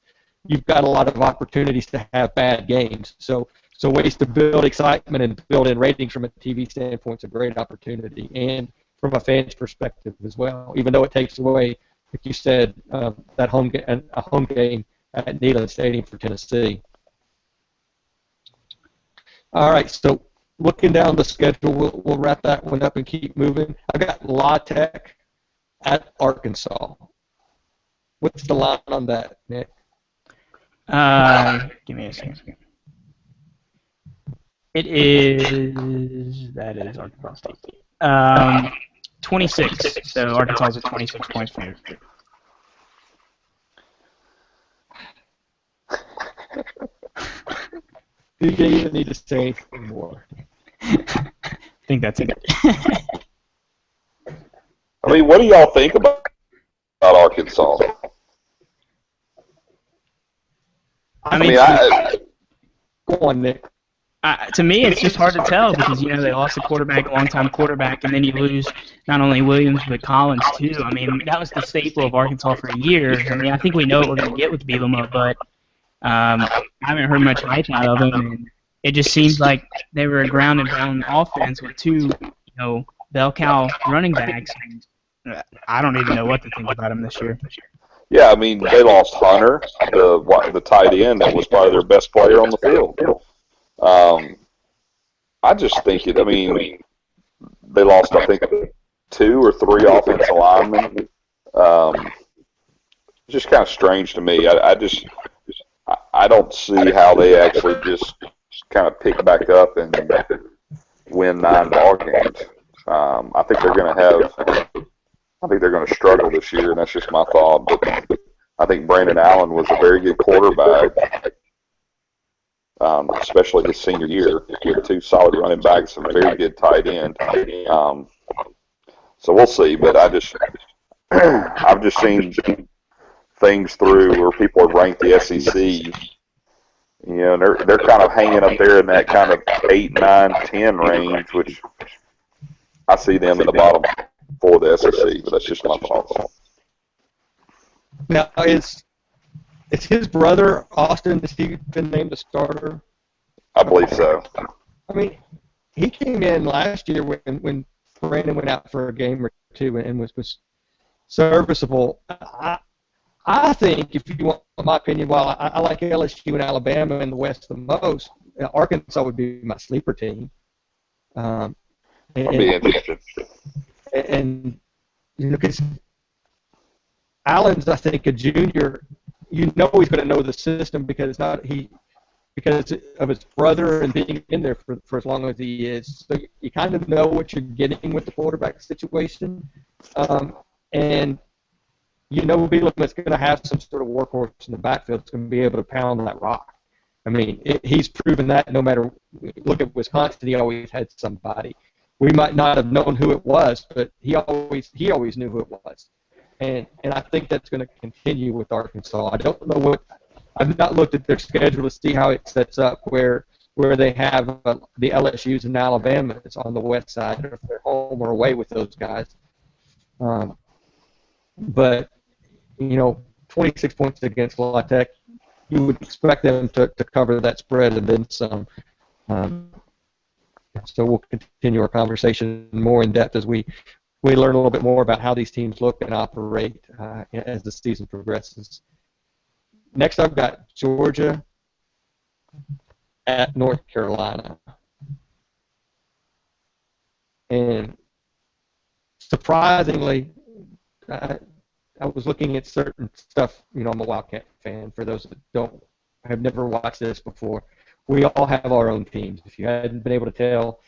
you've got a lot of opportunities to have bad games. So ways to build excitement and build in ratings from a TV standpoint is a great opportunity, and from a fan's perspective as well, even though it takes away, like you said, that home game at Neyland Stadium for Tennessee. All right, so looking down the schedule, we'll wrap that one up and keep moving. I got La Tech at Arkansas. What's the line on that, Nick? Give me a second. That is Arkansas State. 26. So Arkansas is at 26 points favorite. Do you even need to say anything more? I think that's it. What do y'all think about Arkansas? Go on, Nick. To me, it's just hard to tell because, they lost a long-time quarterback, and then you lose not only Williams but Collins, too. That was the staple of Arkansas for years. I think we know what we're going to get with Bielema, but I haven't heard much hype out of him. And it just seems like they were a ground-and-pound offense with 2, bell cow running backs. And I don't even know what to think about them this year. Yeah, they lost Hunter, the tight end that was probably their best player on the field. I just think they lost, I think, 2 or 3 offensive linemen. It's just kind of strange to me. I don't see how they actually just kind of pick back up and win 9 ball games. I think they're going to struggle this year, and that's just my thought. But I think Brandon Allen was a very good quarterback, especially his senior year, with 2 solid running backs and a very good tight end. So we'll see. But I've just seen things through where people have ranked the SEC. And they're kind of hanging up there in that kind of 8, 9, 10 range, which I see them in the bottom 4 of the SEC, but that's just my thoughts. Now, it's his brother, Austin, has he been named the starter? I believe so. He came in last year when Brandon went out for a game or 2 and was serviceable. I think, if you want my opinion, while I like LSU and Alabama in the West the most, Arkansas would be my sleeper team. I'd be interested. And because Allen's, I think, a junior. He's going to know the system because because of his brother and being in there for as long as he is. So you kind of know what you're getting with the quarterback situation, and Bielema's going to have some sort of workhorse in the backfield that's going to be able to pound that rock. He's proven that no matter. Look at Wisconsin; he always had somebody. We might not have known who it was, but he always knew who it was. And I think that's going to continue with Arkansas. I don't know I've not looked at their schedule to see how it sets up where where they have the LSU's and Alabama's on the west side, or if they're home or away with those guys. But 26 points against La Tech, you would expect them to cover that spread and then some. So we'll continue our conversation more in depth as we learn a little bit more about how these teams look and operate as the season progresses. Next, I've got Georgia at North Carolina. And surprisingly, I was looking at certain stuff. I'm a Wildcat fan. For those that have never watched this before, we all have our own teams. If you hadn't been able to tell,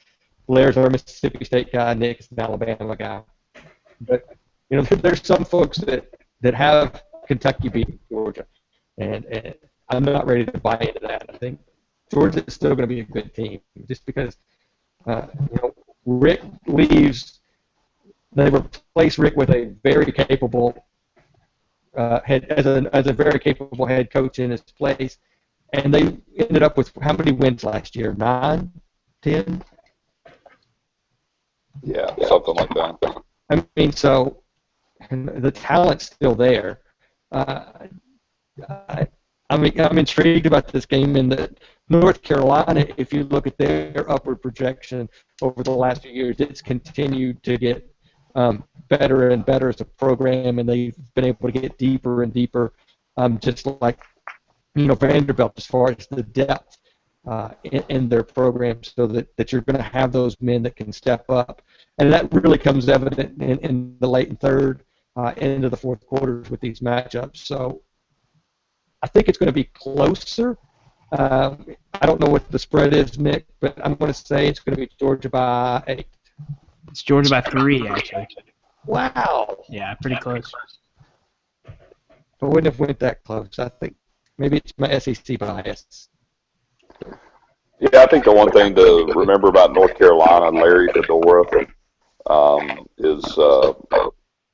Blair's our Mississippi State guy, Nick's an Alabama guy. But there's some folks that have Kentucky beat Georgia, and I'm not ready to buy into that. I think Georgia's still going to be a good team, just because Rick leaves. They replace Rick with a very capable as a very capable head coach in his place, and they ended up with how many wins last year? 9, 10? Yeah, something like that. I mean, so the talent's still there. I'm intrigued about this game in that North Carolina, if you look at their upward projection over the last few years, it's continued to get better and better as a program, and they've been able to get deeper and deeper, just like Vanderbilt, as far as the depth in their program, so that you're going to have those men that can step up. And that really comes evident in the late and third, into the fourth quarters with these matchups. So I think it's going to be closer. I don't know what the spread is, Nick, but I'm going to say it's going to be Georgia by 8. It's Georgia by 3, actually. Wow. Yeah, pretty close. I wouldn't have went that close. I think maybe it's my SEC bias. Yeah, I think the one thing to remember about North Carolina and Larry Fedora is,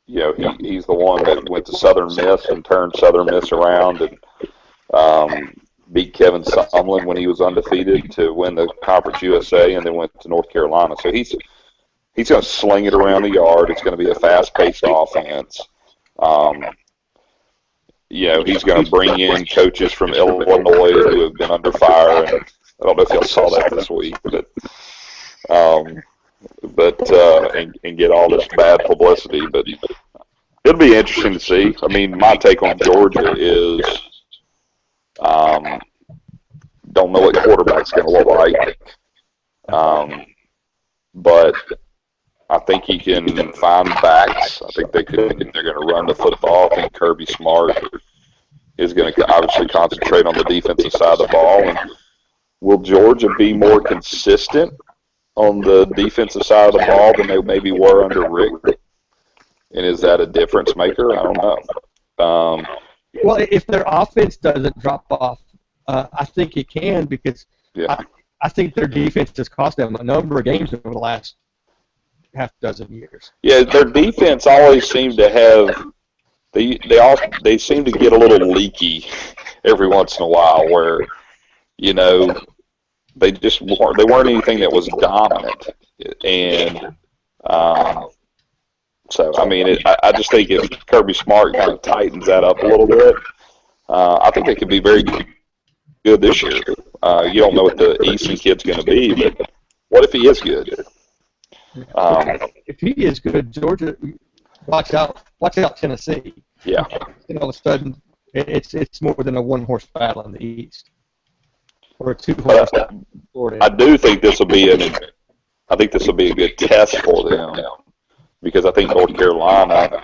he's the one that went to Southern Miss and turned Southern Miss around and beat Kevin Sumlin when he was undefeated to win the Conference USA, and then went to North Carolina. So he's going to sling it around the yard. It's going to be a fast-paced offense. He's going to bring in coaches from Illinois who have been under fire. And I don't know if y'all saw that this week, but and get all this bad publicity. But it'll be interesting to see. I mean, my take on Georgia is don't know what quarterback's going to look like. But I think he can find backs. I think they're going to run the football. I think Kirby Smart is going to obviously concentrate on the defensive side of the ball. And will Georgia be more consistent on the defensive side of the ball than they maybe were under Rick? And is that a difference maker? I don't know. Well, if their offense doesn't drop off, I think it can, because I think their defense has cost them a number of games over the last half dozen years. Yeah, their defense always seemed to have they seem to get a little leaky every once in a while, where they weren't anything that was dominant, and so I mean I just think if Kirby Smart kind of tightens that up a little bit, I think they could be very good this year. You don't know what the Easton kid's going to be, but what if he is good? If he is good, Georgia, watch out Tennessee. Yeah. And all of a sudden, it's more than a one-horse battle in the East, or a two-horse battle. I do think this will be a good test for them, because I think North Carolina,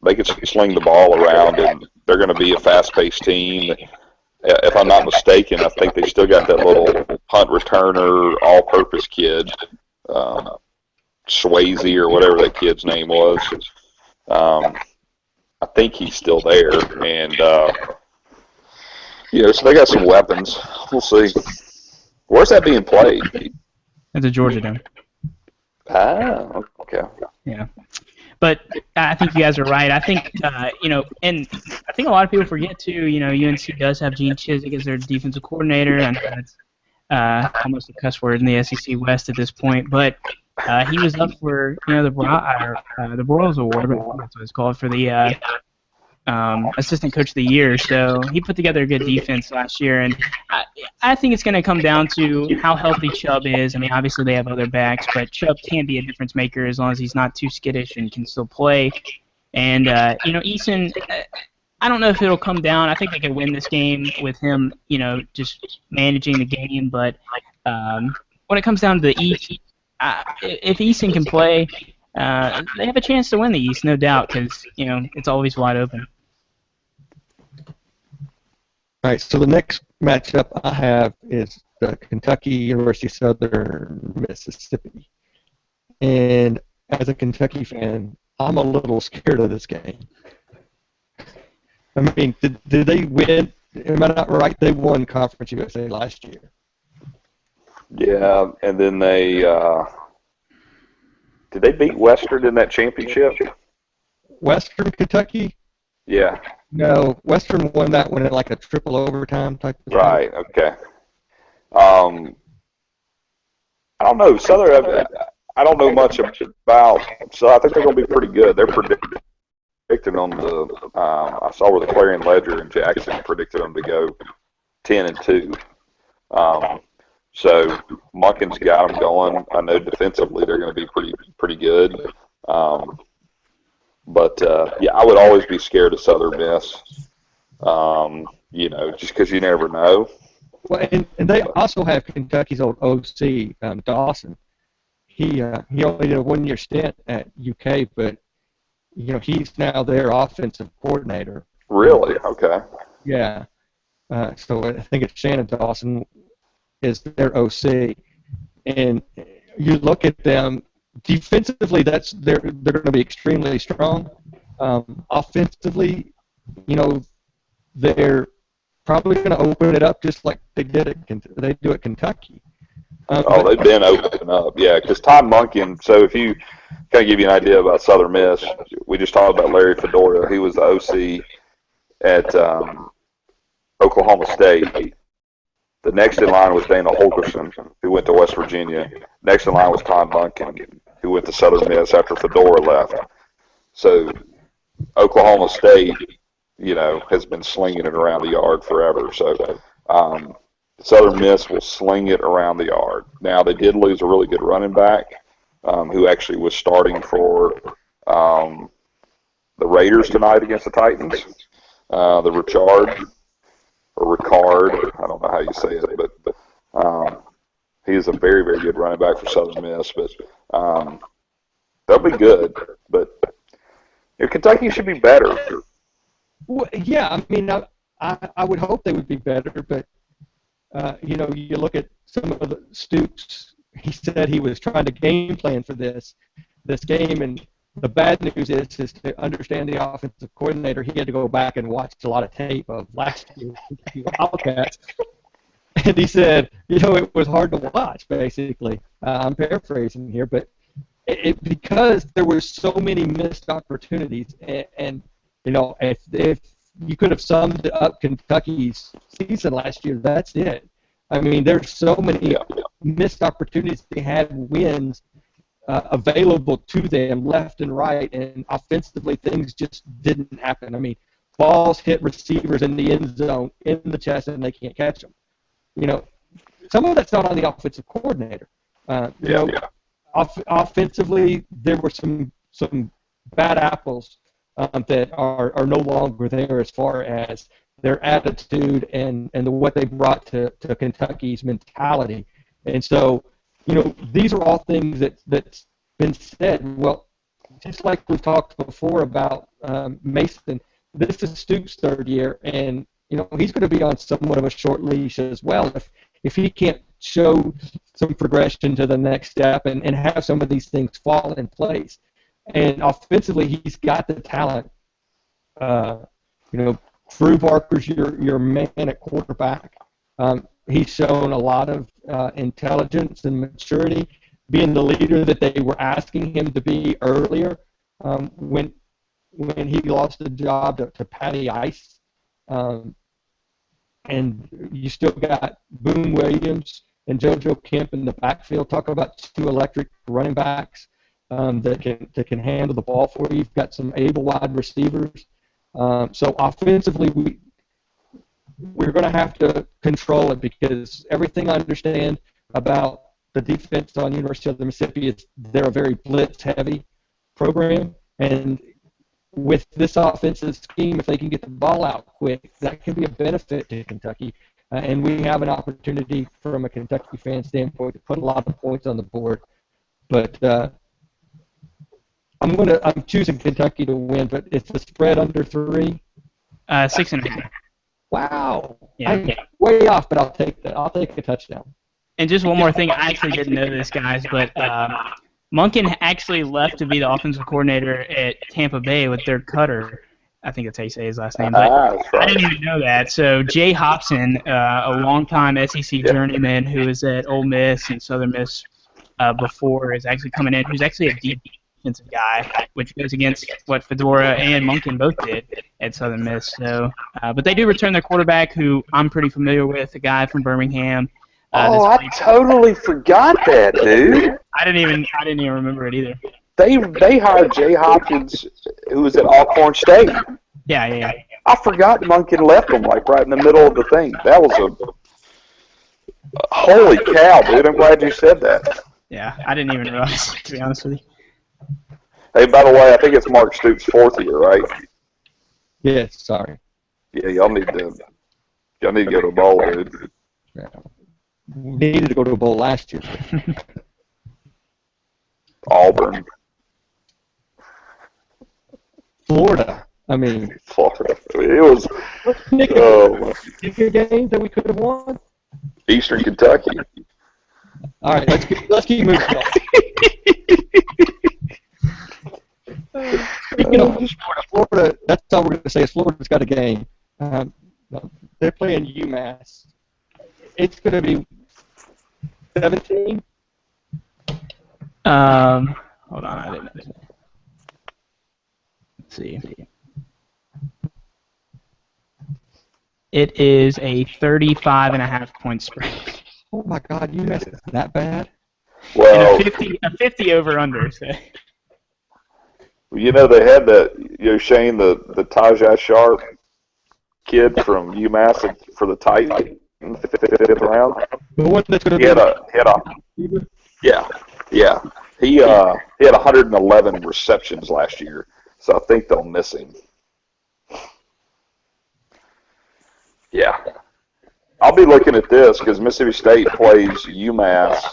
they can sling the ball around, and they're going to be a fast-paced team. If I'm not mistaken, I think they still got that little punt returner, all-purpose kid, Swayze or whatever that kid's name was. I think he's still there, and so they got some weapons. We'll see. Where's that being played? It's a Georgia Dome. Ah, okay. Yeah. But I think you guys are right. I think, and I think a lot of people forget too. UNC does have Gene Chizik as their defensive coordinator, and that's almost a cuss word in the SEC West at this point. But he was up for the Broyles Award, I think that's what it's called, for the assistant coach of the year. So he put together a good defense last year, and I think it's going to come down to how healthy Chubb is. I mean, obviously they have other backs, but Chubb can be a difference maker as long as he's not too skittish and can still play. And Eason, I don't know if it'll come down. I think they could win this game with him, just managing the game. But when it comes down to the East, if Eason can play, they have a chance to win the East, no doubt, because it's always wide open. All right, so the next matchup I have is the Kentucky University Southern Mississippi. And as a Kentucky fan, I'm a little scared of this game. I mean, did they win? Am I not right? They won Conference USA last year. Yeah, and then did they beat Western in that championship? Western Kentucky? Yeah. No, Western won that one in like a triple overtime type of thing. Right, okay. I don't know. Southern, I don't know much about, so I think they're going to be pretty good. They're predicting on the, I saw where the Clarion Ledger and Jackson predicted them to go 10-2. So Munkin's got them going. I know defensively they're going to be pretty good. But I would always be scared of Southern Miss, just because you never know. Well, and they also have Kentucky's old OC, Dawson. He only did a one-year stint at UK, but he's now their offensive coordinator. Really? Okay. Yeah. So I think it's Shannon Dawson is their OC, and you look at them defensively. They're going to be extremely strong. Offensively, they're probably going to open it up just like they do at Kentucky. They've been opening up, yeah. Because Tom Munkin. So if you kind of give you an idea about Southern Miss, we just talked about Larry Fedora. He was the OC at Oklahoma State. The next in line was Dana Holgerson, who went to West Virginia. Next in line was Tom Munkin, who went to Southern Miss after Fedora left. So Oklahoma State, has been slinging it around the yard forever. So Southern Miss will sling it around the yard. Now, they did lose a really good running back who actually was starting for the Raiders tonight against the Titans, the Ricard, I don't know how you say it, but he is a very, very good running back for Southern Miss. But they'll be good. But Kentucky should be better. Well, yeah, I mean, I would hope they would be better, but you look at some of the Stoops. He said he was trying to game plan for this game, and the bad news is to understand the offensive coordinator, he had to go back and watch a lot of tape of last year's Wildcats. And he said, it was hard to watch, basically. I'm paraphrasing here, but because there were so many missed opportunities, and if you could have summed up Kentucky's season last year, that's it. I mean, there's so many missed opportunities. They had wins available to them left and right, and offensively things just didn't happen. I mean, balls hit receivers in the end zone, in the chest, and they can't catch them. Some of that's not on the offensive coordinator. Offensively, there were some bad apples that are no longer there as far as their attitude and what they brought to Kentucky's mentality. And so, these are all things that's been said. Well, just like we've talked before about Mason, this is Stoops' third year, and he's going to be on somewhat of a short leash as well if he can't show some progression to the next step and have some of these things fall in place. And offensively, he's got the talent. Drew Barker's your man at quarterback. He's shown a lot of intelligence and maturity, being the leader that they were asking him to be earlier. when he lost the job to Patty Ice. And you still got Boone Williams and JoJo Kemp in the backfield. Talk about two electric running backs that can handle the ball for you. You've got some able wide receivers. So offensively, we're going to have to control it because everything I understand about the defense on University of Mississippi is they're a very blitz-heavy program, and with this offensive scheme, if they can get the ball out quick, that can be a benefit to Kentucky. And we have an opportunity from a Kentucky fan standpoint to put a lot of points on the board. But I'm choosing Kentucky to win, but it's the spread under 3. 6.5. Wow. Yeah. I'm way off, but I'll take that. I'll take a touchdown. And just one more thing, I actually didn't know this, guys, but Monken actually left to be the offensive coordinator at Tampa Bay with Dirk Cutter. I think that's how you say his last name. But I didn't even know that. So Jay Hobson, a longtime SEC journeyman who was at Ole Miss and Southern Miss before, is actually coming in, who's actually a deep defensive guy, which goes against what Fedora and Monken both did at Southern Miss. So, but they do return their quarterback, who I'm pretty familiar with, a guy from Birmingham. I totally forgot that, dude. I didn't even remember it either. They hired Jay Hopkins, who was at Alcorn State. Yeah. I forgot Monken left him like right in the middle of the thing. That was holy cow, dude. I'm glad you said that. Yeah, I didn't even realize, to be honest with you. Hey, by the way, I think it's Mark Stoops' 4th year, right? Yes, sorry. Yeah, y'all need to go to a bowl, dude. Yeah. We needed to go to a bowl last year. Auburn. Florida. I mean, Florida. It was game that we could have won. Eastern Kentucky. All right, let's keep moving on. Speaking of Florida, that's all we're going to say is Florida's got a game. They're playing UMass. It's going to be 17. Hold on, I didn't know. Let's see. It is a 35.5-point spread. Oh my God, UMass is that bad? Well, and a 50 over under. So. You know they had that Shane, the Tajai Sharp kid from UMass for the Titan in the 5th round. The one that's going to He had 111 receptions last year, so I think they'll miss him. Yeah. I'll be looking at this because Mississippi State plays UMass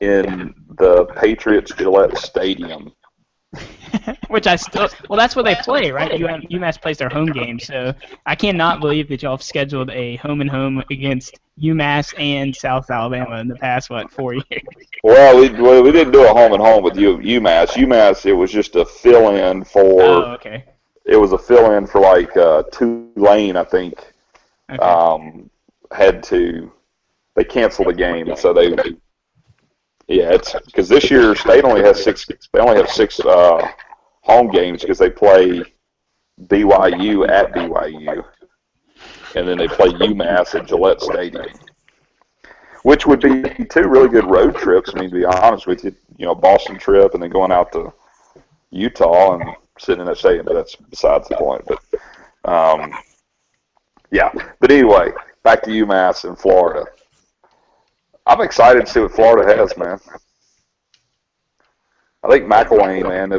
in the Patriots Gillette Stadium. Which that's where they play, right? UMass plays their home game, so I cannot believe that y'all have scheduled a home-and-home against UMass and South Alabama in the past, 4 years? Well, we didn't do a home-and-home with UMass. UMass, it was just a fill-in for... Oh, okay. It was a fill-in for, like, Tulane, I think. Okay. They canceled the game, so they... Yeah, it's because this year State only has 6. They only have 6 home games because they play BYU at BYU, and then they play UMass at Gillette Stadium, which would be 2 really good road trips. I mean, to be honest with you, Boston trip and then going out to Utah and sitting in that stadium. But that's besides the point. But yeah. But anyway, back to UMass in Florida. I'm excited to see what Florida has, man. I think McElwain, man,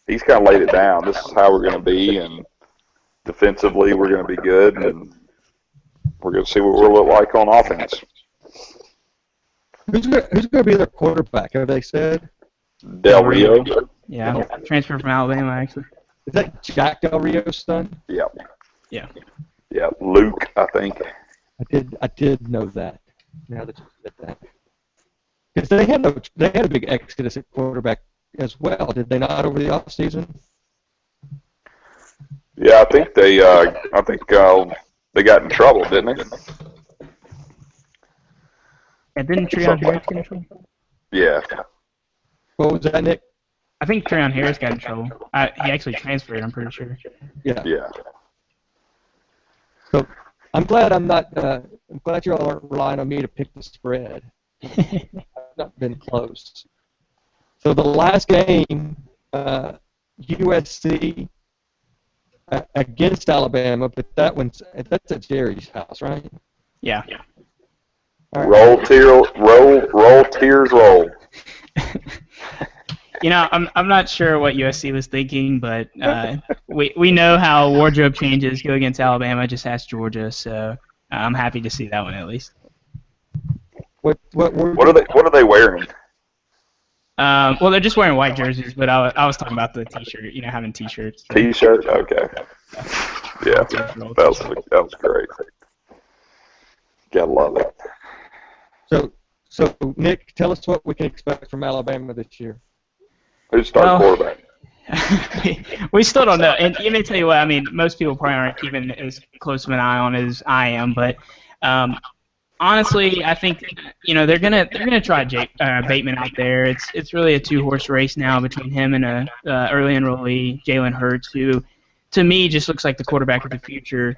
he's kind of laid it down. This is how we're going to be, and defensively we're going to be good, and we're going to see what we'll look like on offense. Who's going to be their quarterback? Have they said? Del Rio. Yeah, transfer from Alabama, actually. Is that Jack Del Rio's son? Yeah. Yeah. Yeah, Luke, I think. I did know that. Now that you said that, because they had a big exodus at quarterback as well, did they not, over the off season? Yeah, I think they got in trouble, didn't they? And didn't Treon Harris get in trouble? Yeah. What was that, Nick? I think Treon Harris got in trouble. He actually transferred, I'm pretty sure. Yeah. Yeah. So I'm glad I'm not. I'm glad you all aren't relying on me to pick the spread. I've not been close. So the last game, USC against Alabama, but that's at Jerry's house, right? Yeah. All right. Roll, tears, roll. I'm not sure what USC was thinking, but we know how wardrobe changes go against Alabama. Just ask Georgia, so I'm happy to see that one at least. What are they wearing? Well, they're just wearing white jerseys, but I was talking about the T-shirt. Having T-shirts. T-shirt, okay. Yeah, that was great. Gotta love it. So Nick, tell us what we can expect from Alabama this year. Who's starting quarterback? We still don't know. And let me tell you what, most people probably aren't keeping as close of an eye on it as I am, but honestly, I think they're gonna try Bateman out there. It's really a two-horse race now between him and a early enrollee, Jalen Hurts, who to me just looks like the quarterback of the future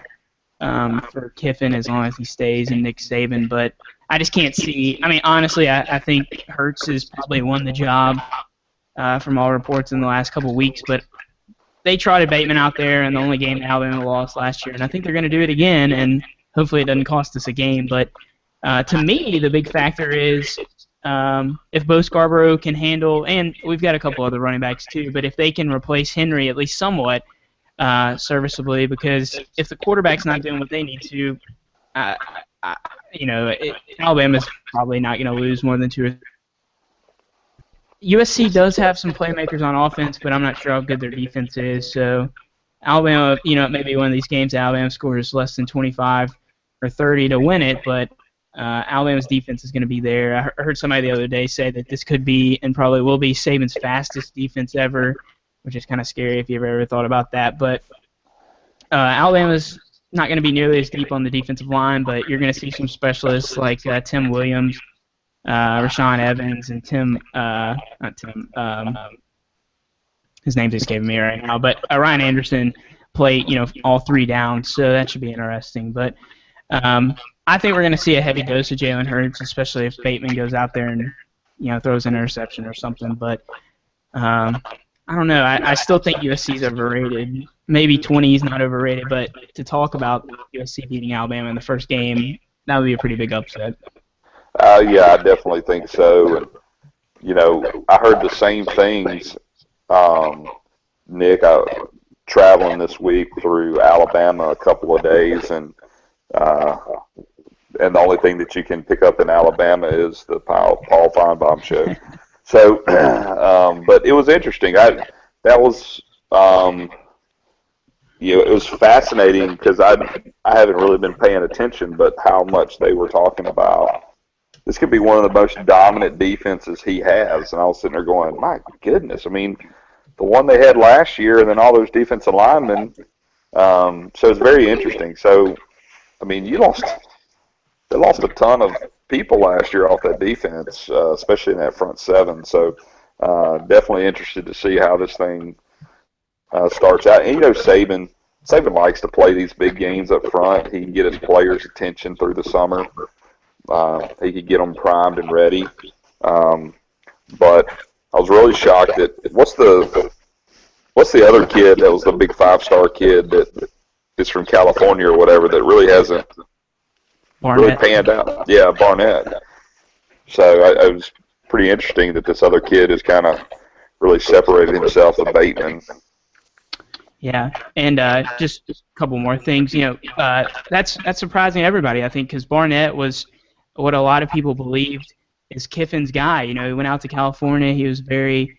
for Kiffin as long as he stays, and Nick Saban. But I just can't see. Honestly, I think Hurts has probably won the job. From all reports in the last couple of weeks, but they trotted Bateman out there in the only game Alabama lost last year, and I think they're going to do it again, and hopefully it doesn't cost us a game. But to me, the big factor is if Bo Scarborough can handle, and we've got a couple other running backs too, but if they can replace Henry at least somewhat serviceably, because if the quarterback's not doing what they need to, Alabama's probably not going to lose more than 2 or USC does have some playmakers on offense, but I'm not sure how good their defense is. So Alabama, it may be one of these games Alabama scores less than 25 or 30 to win it, but Alabama's defense is going to be there. I heard somebody the other day say that this could be and probably will be Saban's fastest defense ever, which is kind of scary if you've ever thought about that. But Alabama's not going to be nearly as deep on the defensive line, but you're going to see some specialists like Tim Williams, Rashawn Evans, and his name's escaping me right now, but Ryan Anderson play, all 3 downs, so that should be interesting. But I think we're going to see a heavy dose of Jalen Hurts, especially if Bateman goes out there and, throws an interception or something. But I don't know. I still think USC is overrated. Maybe 20 is not overrated, but to talk about USC beating Alabama in the first game, that would be a pretty big upset. Yeah, I definitely think so. And, I heard the same things, Nick. Traveling this week through Alabama a couple of days, and the only thing that you can pick up in Alabama is the Paul Feinbaum show. So, but it was interesting. It was fascinating because I haven't really been paying attention, but how much they were talking about. This could be one of the most dominant defenses he has. And I was sitting there going, my goodness. The one they had last year and then all those defensive linemen. So it's very interesting. So, they lost a ton of people last year off that defense, especially in that front 7. So definitely interested to see how this thing starts out. And, Saban likes to play these big games up front. He can get his players' attention through the summer. He could get them primed and ready. But I was really shocked that what's the other kid that was the big 5-star kid that is from California or whatever that really hasn't really panned out? Yeah, Barnett. So it was pretty interesting that this other kid has kind of really separated himself with Bateman. Yeah, and just a couple more things. That's surprising to everybody, I think, because Barnett was what a lot of people believed is Kiffin's guy. He went out to California. He was very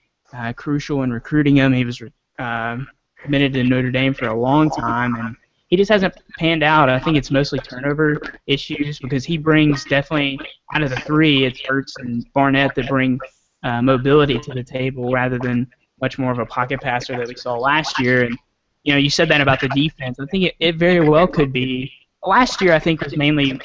crucial in recruiting him. He was committed to Notre Dame for a long time, and he just hasn't panned out. I think it's mostly turnover issues because he brings definitely out of the 3, it's Hurts and Barnett that bring mobility to the table rather than much more of a pocket passer that we saw last year. And you said that about the defense. I think it very well could be. Last year, I think, was mainly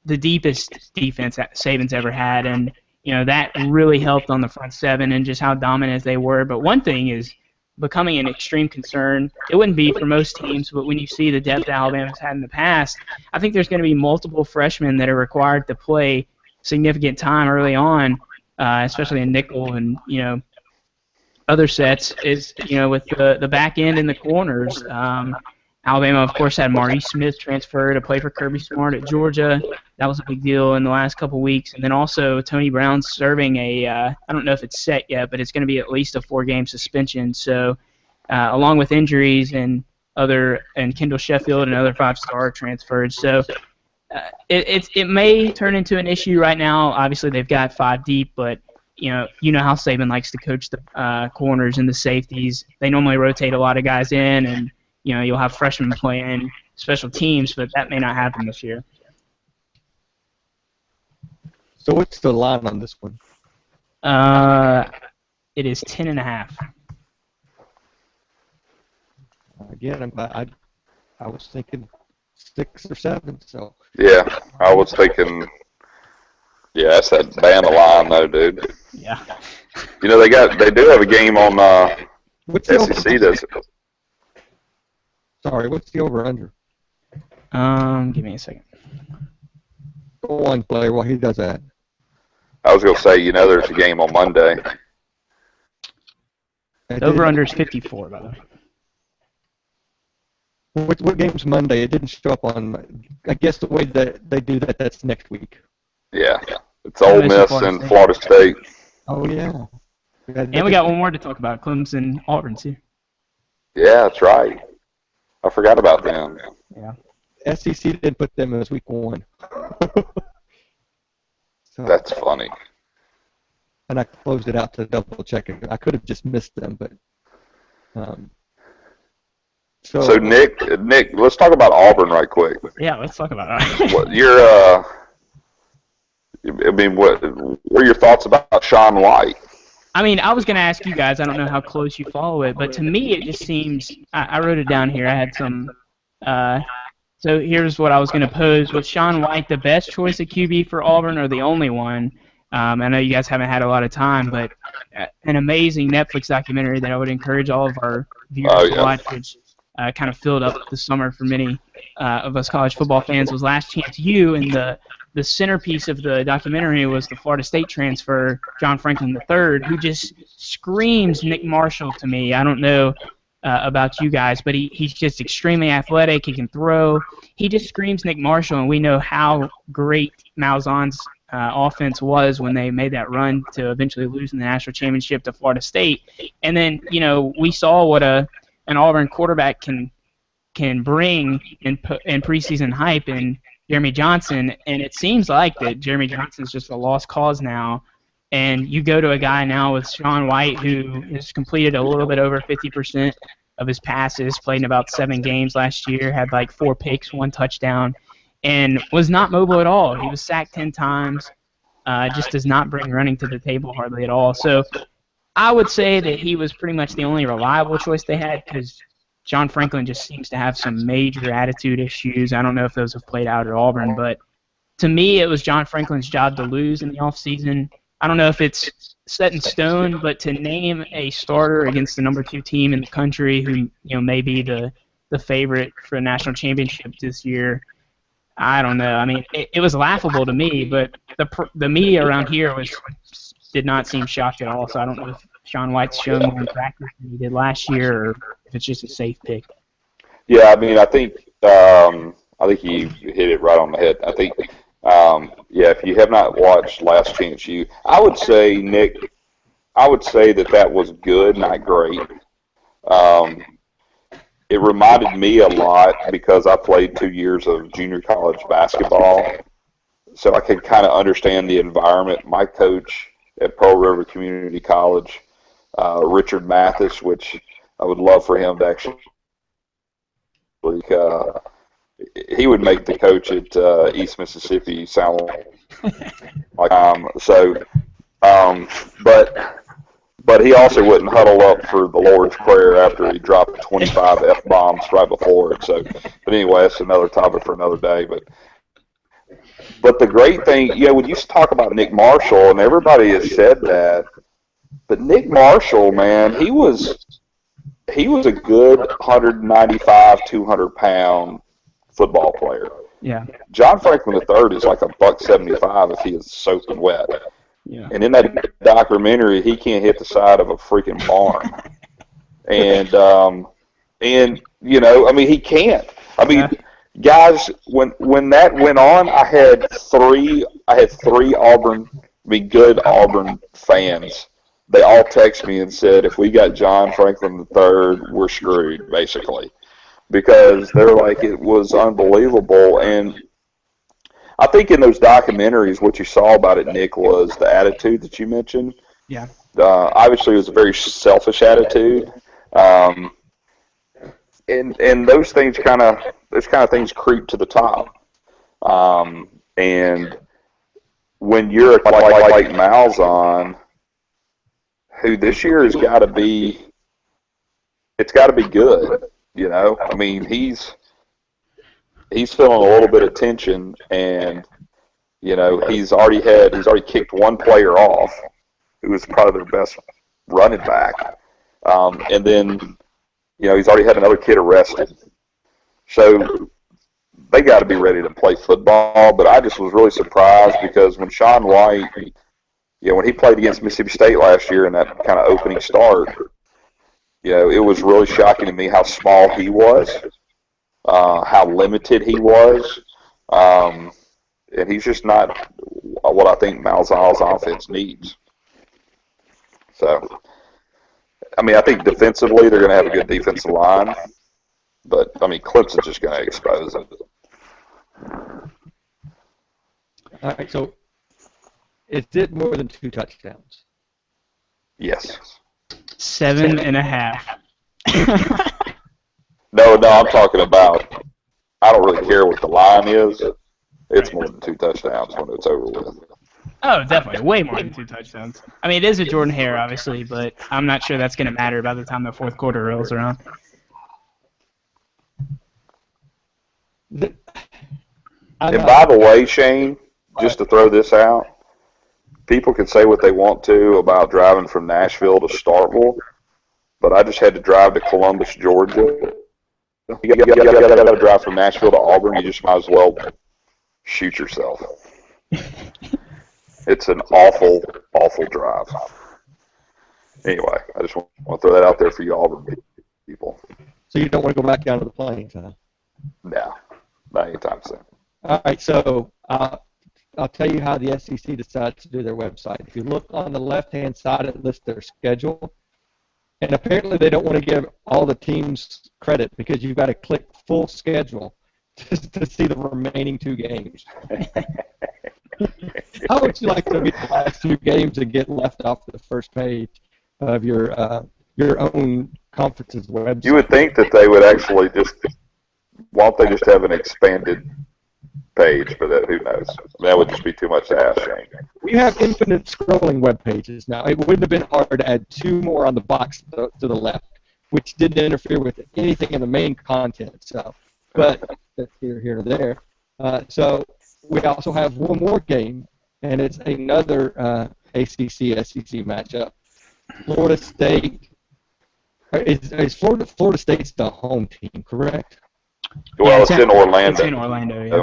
the deepest defense that Saban's ever had. And, that really helped on the front seven and just how dominant they were. But one thing is becoming an extreme concern. It wouldn't be for most teams, but when you see the depth Alabama's had in the past, I think there's going to be multiple freshmen that are required to play significant time early on, especially in nickel and, other sets is, with the back end and the corners. Alabama, of course, had Maurice Smith transfer to play for Kirby Smart at Georgia. That was a big deal in the last couple weeks. And then also Tony Brown's serving I don't know if it's set yet, but it's going to be at least a 4-game suspension. So along with injuries and Kendall Sheffield and other 5-star transfers. So it may turn into an issue right now. Obviously, they've got 5 deep, but you know how Saban likes to coach the corners and the safeties. They normally rotate a lot of guys in, and you'll have freshmen playing special teams, but that may not happen this year. So what's the line on this one? It is 10.5. Again, I was thinking 6 or 7. So yeah, I was thinking. Yeah, that's that Bama line though, dude. Yeah. They do have a game on what's the SEC does it. Sorry, what's the over/under? Give me a second. Go on, Blair, while he does that. I was gonna say, there's a game on Monday. The over/under is 54, by the way. What game's Monday? It didn't show up on. I guess the way that they do that, that's next week. Yeah, it's Ole Miss and Florida State. Oh yeah. And we got one more to talk about: Clemson, Auburn too. Yeah, that's right. I forgot about them. Yeah. SEC didn't put them as week 1. So, that's funny. And I closed it out to double check it. I could have just missed them, but. So Nick, let's talk about Auburn right quick. Yeah, let's talk about it. What are your thoughts about Shaun White? I mean, I was going to ask you guys, I don't know how close you follow it, but to me it just seems, I wrote it down here, I had some, so here's what I was going to pose. Was Shaun White the best choice of QB for Auburn or the only one? I know you guys haven't had a lot of time, but an amazing Netflix documentary that I would encourage all of our viewers to watch, which kind of filled up the summer for many of us college football fans, was Last Chance U, and the centerpiece of the documentary was the Florida State transfer, John Franklin III, who just screams Nick Marshall to me. I don't know about you guys, but he's just extremely athletic. He can throw. He just screams Nick Marshall, and we know how great Malzahn's offense was when they made that run to eventually lose in the national championship to Florida State. And then, we saw what an Auburn quarterback can bring in preseason hype and Jeremy Johnson, and it seems like that Jeremy Johnson's just a lost cause now. And you go to a guy now with Shaun White, who has completed a little bit over 50% of his passes, played in about 7 games last year, had like 4 picks, 1 touchdown, and was not mobile at all. He was sacked 10 times, just does not bring running to the table hardly at all. So I would say that he was pretty much the only reliable choice they had, because John Franklin just seems to have some major attitude issues. I don't know if those have played out at Auburn, but to me it was John Franklin's job to lose in the offseason. I don't know if it's set in stone, but to name a starter against the number 2 team in the country who may be the favorite for a national championship this year, I don't know. I mean, it was laughable to me, but the media around here did not seem shocked at all, so I don't know if Shaun White's shown more in practice than he did last year, or if it's just a safe pick. Yeah, I mean, I think you hit it right on the head. I think, if you have not watched Last Chance U, I would say, Nick, that was good, not great. It reminded me a lot because I played 2 years of junior college basketball, so I can kind of understand the environment. My coach at Pearl River Community College, Richard Mathis, which I would love for him to actually he would make the coach at East Mississippi sound like but he also wouldn't huddle up for the Lord's Prayer after he dropped 25 F-bombs right before it. So, but anyway, that's another topic for another day. But But the great thing, when you talk about Nick Marshall, and everybody has said that, but Nick Marshall, man, he was a good 195, 200-pound football player. Yeah. John Franklin III is like a $175 if he is soaking wet. Yeah. And in that documentary, he can't hit the side of a freaking barn. And he can't. Guys, when that went on, I had three Auburn, good Auburn fans. They all texted me and said, if we got John Franklin III, we're screwed, basically. Because they're like, it was unbelievable. And I think in those documentaries, what you saw about it, Nick, was the attitude that you mentioned. Yeah. Obviously, it was a very selfish attitude. And those things things creep to the top. And when you're like Malzahn, who this year has got to be, it's got to be good. He's feeling a little bit of tension, and he's already kicked one player off, who was probably their best running back, and then he's already had another kid arrested. So they got to be ready to play football. But I just was really surprised because when Shaun White, when he played against Mississippi State last year in that kind of opening start, it was really shocking to me how small he was, how limited he was, and he's just not what I think Malzahn's offense needs. So, I think defensively they're going to have a good defensive line, but, Clemson's just going to expose them. All right, so is it more than 2 touchdowns? Yes. 7.5. No, I'm talking about, I don't really care what the line is. It's more than 2 touchdowns when it's over with. Oh, definitely. Way more than 2 touchdowns. It is a Jordan Hare, obviously, but I'm not sure that's going to matter by the time the fourth quarter rolls around. And by the way, Shane, just to throw this out, people can say what they want to about driving from Nashville to Starkville, but I just had to drive to Columbus, Georgia. You got to drive from Nashville to Auburn. You just might as well shoot yourself. It's an awful, awful drive. Anyway, I just want to throw that out there for you Auburn people. So you don't want to go back down to the Plains, huh? No, not anytime soon. All right, so I'll tell you how the SEC decides to do their website. If you look on the left-hand side, it lists their schedule. And apparently they don't want to give all the teams credit because you've got to click full schedule to see the remaining 2 games. How would you like to be the last 2 games and get left off the first page of your own conference's website? You would think that they would actually why don't they just have an expanded page, but who knows? That would just be too much to ask, Shane. We have infinite scrolling web pages now. It wouldn't have been hard to add 2 more on the box to the left, which didn't interfere with anything in the main content. So, but that's here or there. So we also have one more game, and it's another ACC-SEC matchup. Florida State. Is Florida State's the home team, correct? Well, it's in Orlando. It's in Orlando, yeah.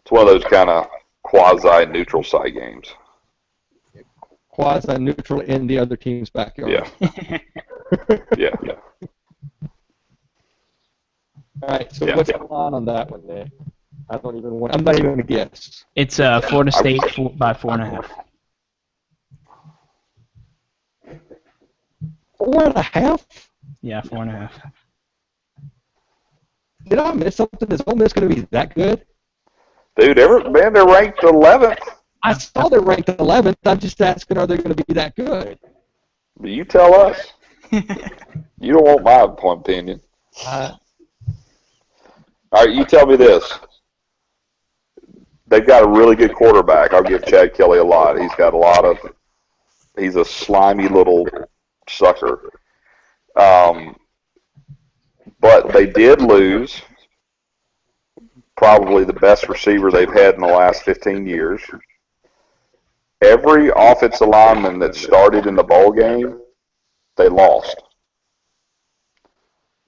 It's one of those kind of quasi-neutral site games. Quasi-neutral in the other team's backyard. Yeah. Yeah. All right, so what's going on that one, Nick? I'm not even going to guess. It's Florida State by 4.5. 4.5? Yeah, 4.5. Did I miss something? Is Ole Miss going to be that good? Dude, they're ranked 11th. I saw they're ranked 11th. I'm just asking, are they going to be that good? You tell us. You don't want my opinion. All right, you tell me this. They've got a really good quarterback. I'll give Chad Kelly a lot. He's a slimy little sucker. But they did lose probably the best receiver they've had in the last 15 years. Every offensive lineman that started in the bowl game, they lost.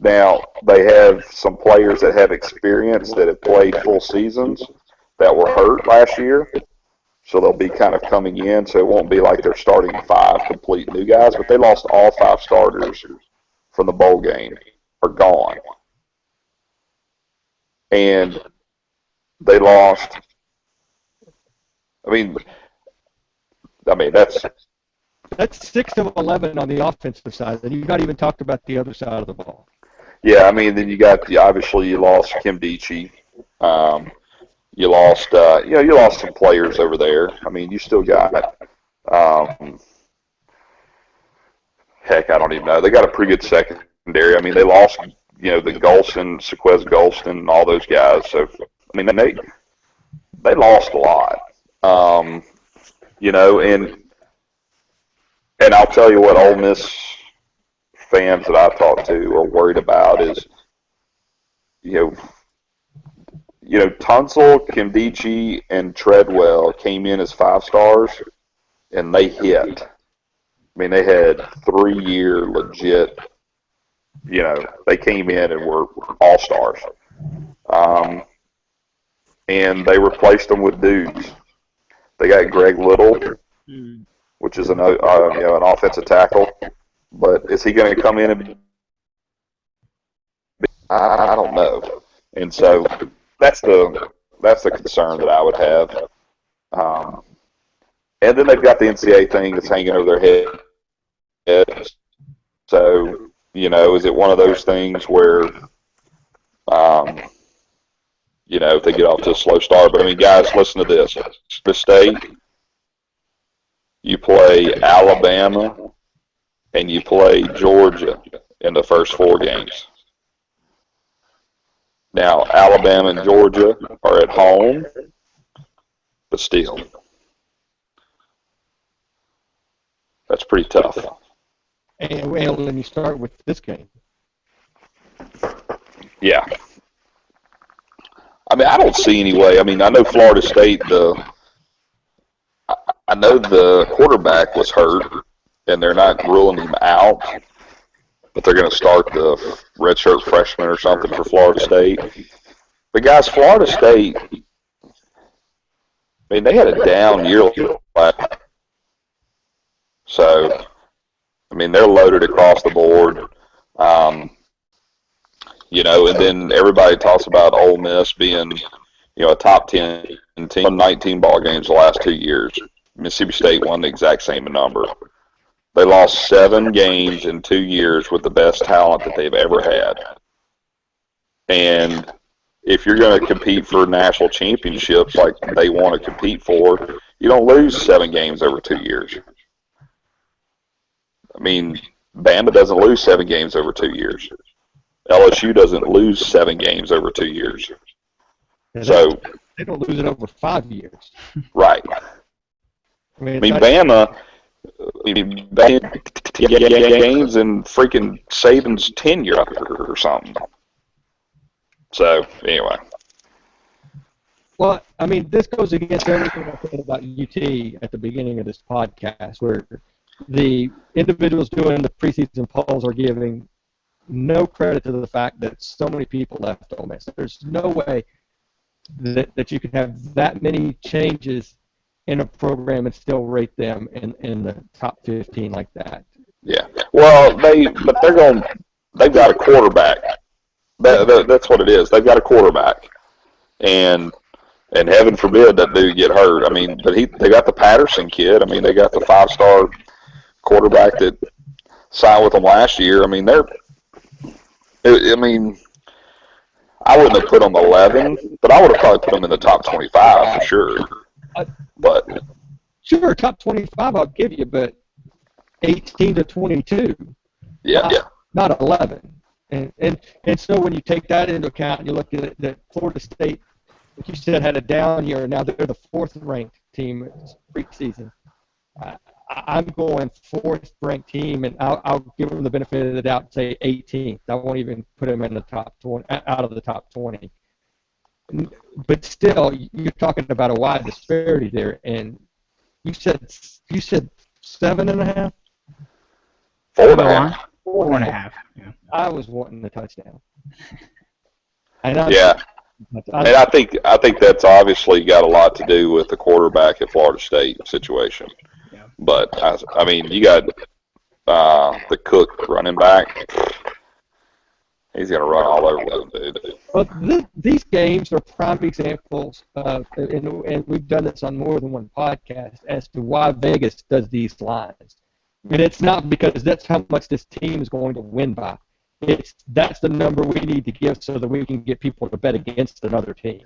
Now, they have some players that have experience that have played full seasons that were hurt last year, so they'll be kind of coming in, so it won't be like they're starting 5 complete new guys, but they lost all 5 starters from the bowl game, are gone. And they lost, I mean That's 6 of 11 on the offensive side, and you've not even talked about the other side of the ball. yeah, I mean, then you got obviously you lost Kim Dichie. You lost, you lost some players over there. I mean, you still got, heck, I don't even know. They got a pretty good secondary. I mean, they lost, the Golston, Sequez Golston, and all those guys. So, I mean, they lost a lot. And I'll tell you what Ole Miss fans that I talk to are worried about is, Tunsil, Kimdichie, and Treadwell came in as 5 stars, and they hit. I mean, they had 3-year legit, they came in and were all-stars. And they replaced them with dudes. They got Greg Little, which is an offensive tackle. But is he going to come in and I don't know. And so that's the concern that I would have. And then they've got the NCAA thing that's hanging over their head. So, is it one of those things where, if they get off to a slow start? But, I mean, guys, listen to this. The state, you play Alabama, and you play Georgia in the first 4 games. Now, Alabama and Georgia are at home, but still, that's pretty tough. And when you start with this game. Yeah. I mean, I don't see any way. I mean, I know Florida State, I know the quarterback was hurt, and they're not ruling him out, but they're going to start the redshirt freshman or something for Florida State. But, guys, Florida State, I mean, they had a down year last. So, I mean, they're loaded across the board. And then everybody talks about Ole Miss being, a top 10 team, won 19 ball games the last 2 years. Mississippi State won the exact same number. They lost 7 games in 2 years with the best talent that they've ever had. And if you're going to compete for national championships like they want to compete for, you don't lose 7 games over 2 years. I mean, Bama doesn't lose 7 games over 2 years. LSU doesn't lose 7 games over 2 years. So they don't lose it over 5 years. Right. I mean Bama games in freaking Saban's tenure or something. So, anyway. Well, I mean, this goes against everything I said about UT at the beginning of this podcast, where the individuals doing the preseason polls are giving no credit to the fact that so many people left Ole Miss. There's no way that you can have that many changes in a program and still rate them in the top 15 like that. Yeah. Well, they've got a quarterback. That's what it is. They've got a quarterback, and heaven forbid that dude get hurt. I mean, but they got the Patterson kid. I mean, they got the 5-star quarterback that signed with them last year. I mean, I wouldn't have put them 11, but I would have probably put them in the top 25 for sure. But sure, top 25 I'll give you, but 18 to 22. Yeah. Not 11. And so when you take that into account, and you look at it, that Florida State, like you said, had a down year, and now they're the 4th-ranked team preseason. I'm going 4th-ranked team, and I'll give them the benefit of the doubt and say 18th. I won't even put them in the top 20, out of the top 20. but still, you're talking about a wide disparity there. And you said 7.5. Four and The a line? half. 4.5. Yeah. I was wanting the touchdown. And I'm, Yeah, and I think that's obviously got a lot to do with the quarterback at Florida State situation. Yeah. But I mean, you got the Cook running back. He's gonna run all over them, dude. Well, these games are prime examples of, and we've done this on more than one podcast, as to why Vegas does these lines. And it's not because that's how much this team is going to win by. That's the number we need to give so that we can get people to bet against another team.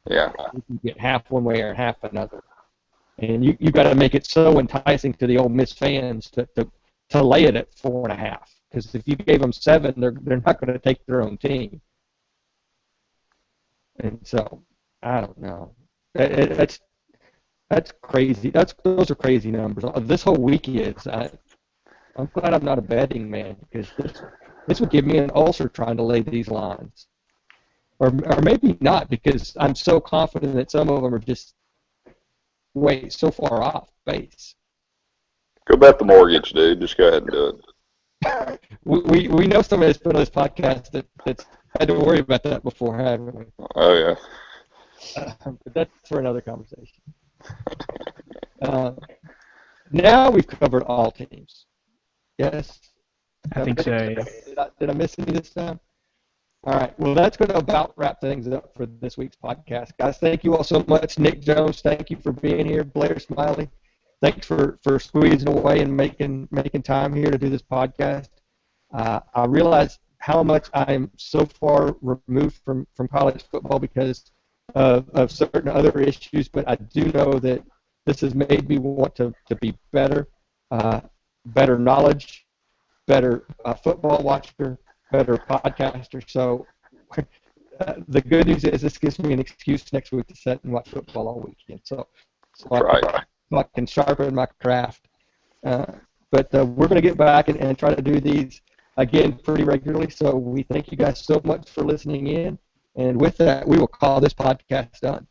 Yeah. We can get half one way or half another. And you got to make it so enticing to the Ole Miss fans to lay it at 4.5. Because if you gave them 7, they're not going to take their own team. And so, I don't know. That's crazy. Those are crazy numbers. This whole week is. I'm glad I'm not a betting man, because this would give me an ulcer trying to lay these lines. Or maybe not, because I'm so confident that some of them are just so far off base. Go bet the mortgage, dude. Just go ahead and do it. We know somebody that's been on this podcast that's had to worry about that before, haven't we? Oh yeah. But that's for another conversation. Now we've covered all teams. Yes? I think so, yeah. Did I miss any this time? All right. Well, that's going to about wrap things up for this week's podcast. Guys, thank you all so much. Nick Jones, thank you for being here. Blair Smyly, thanks for squeezing away and making time here to do this podcast. I realize how much I am so far removed from college football because of certain other issues, but I do know that this has made me want to be better, better knowledge, better football watcher, better podcaster. So the good news is this gives me an excuse next week to sit and watch football all weekend. So I can sharpen my craft. But we're going to get back and try to do these again pretty regularly. So we thank you guys so much for listening in. And with that, we will call this podcast done.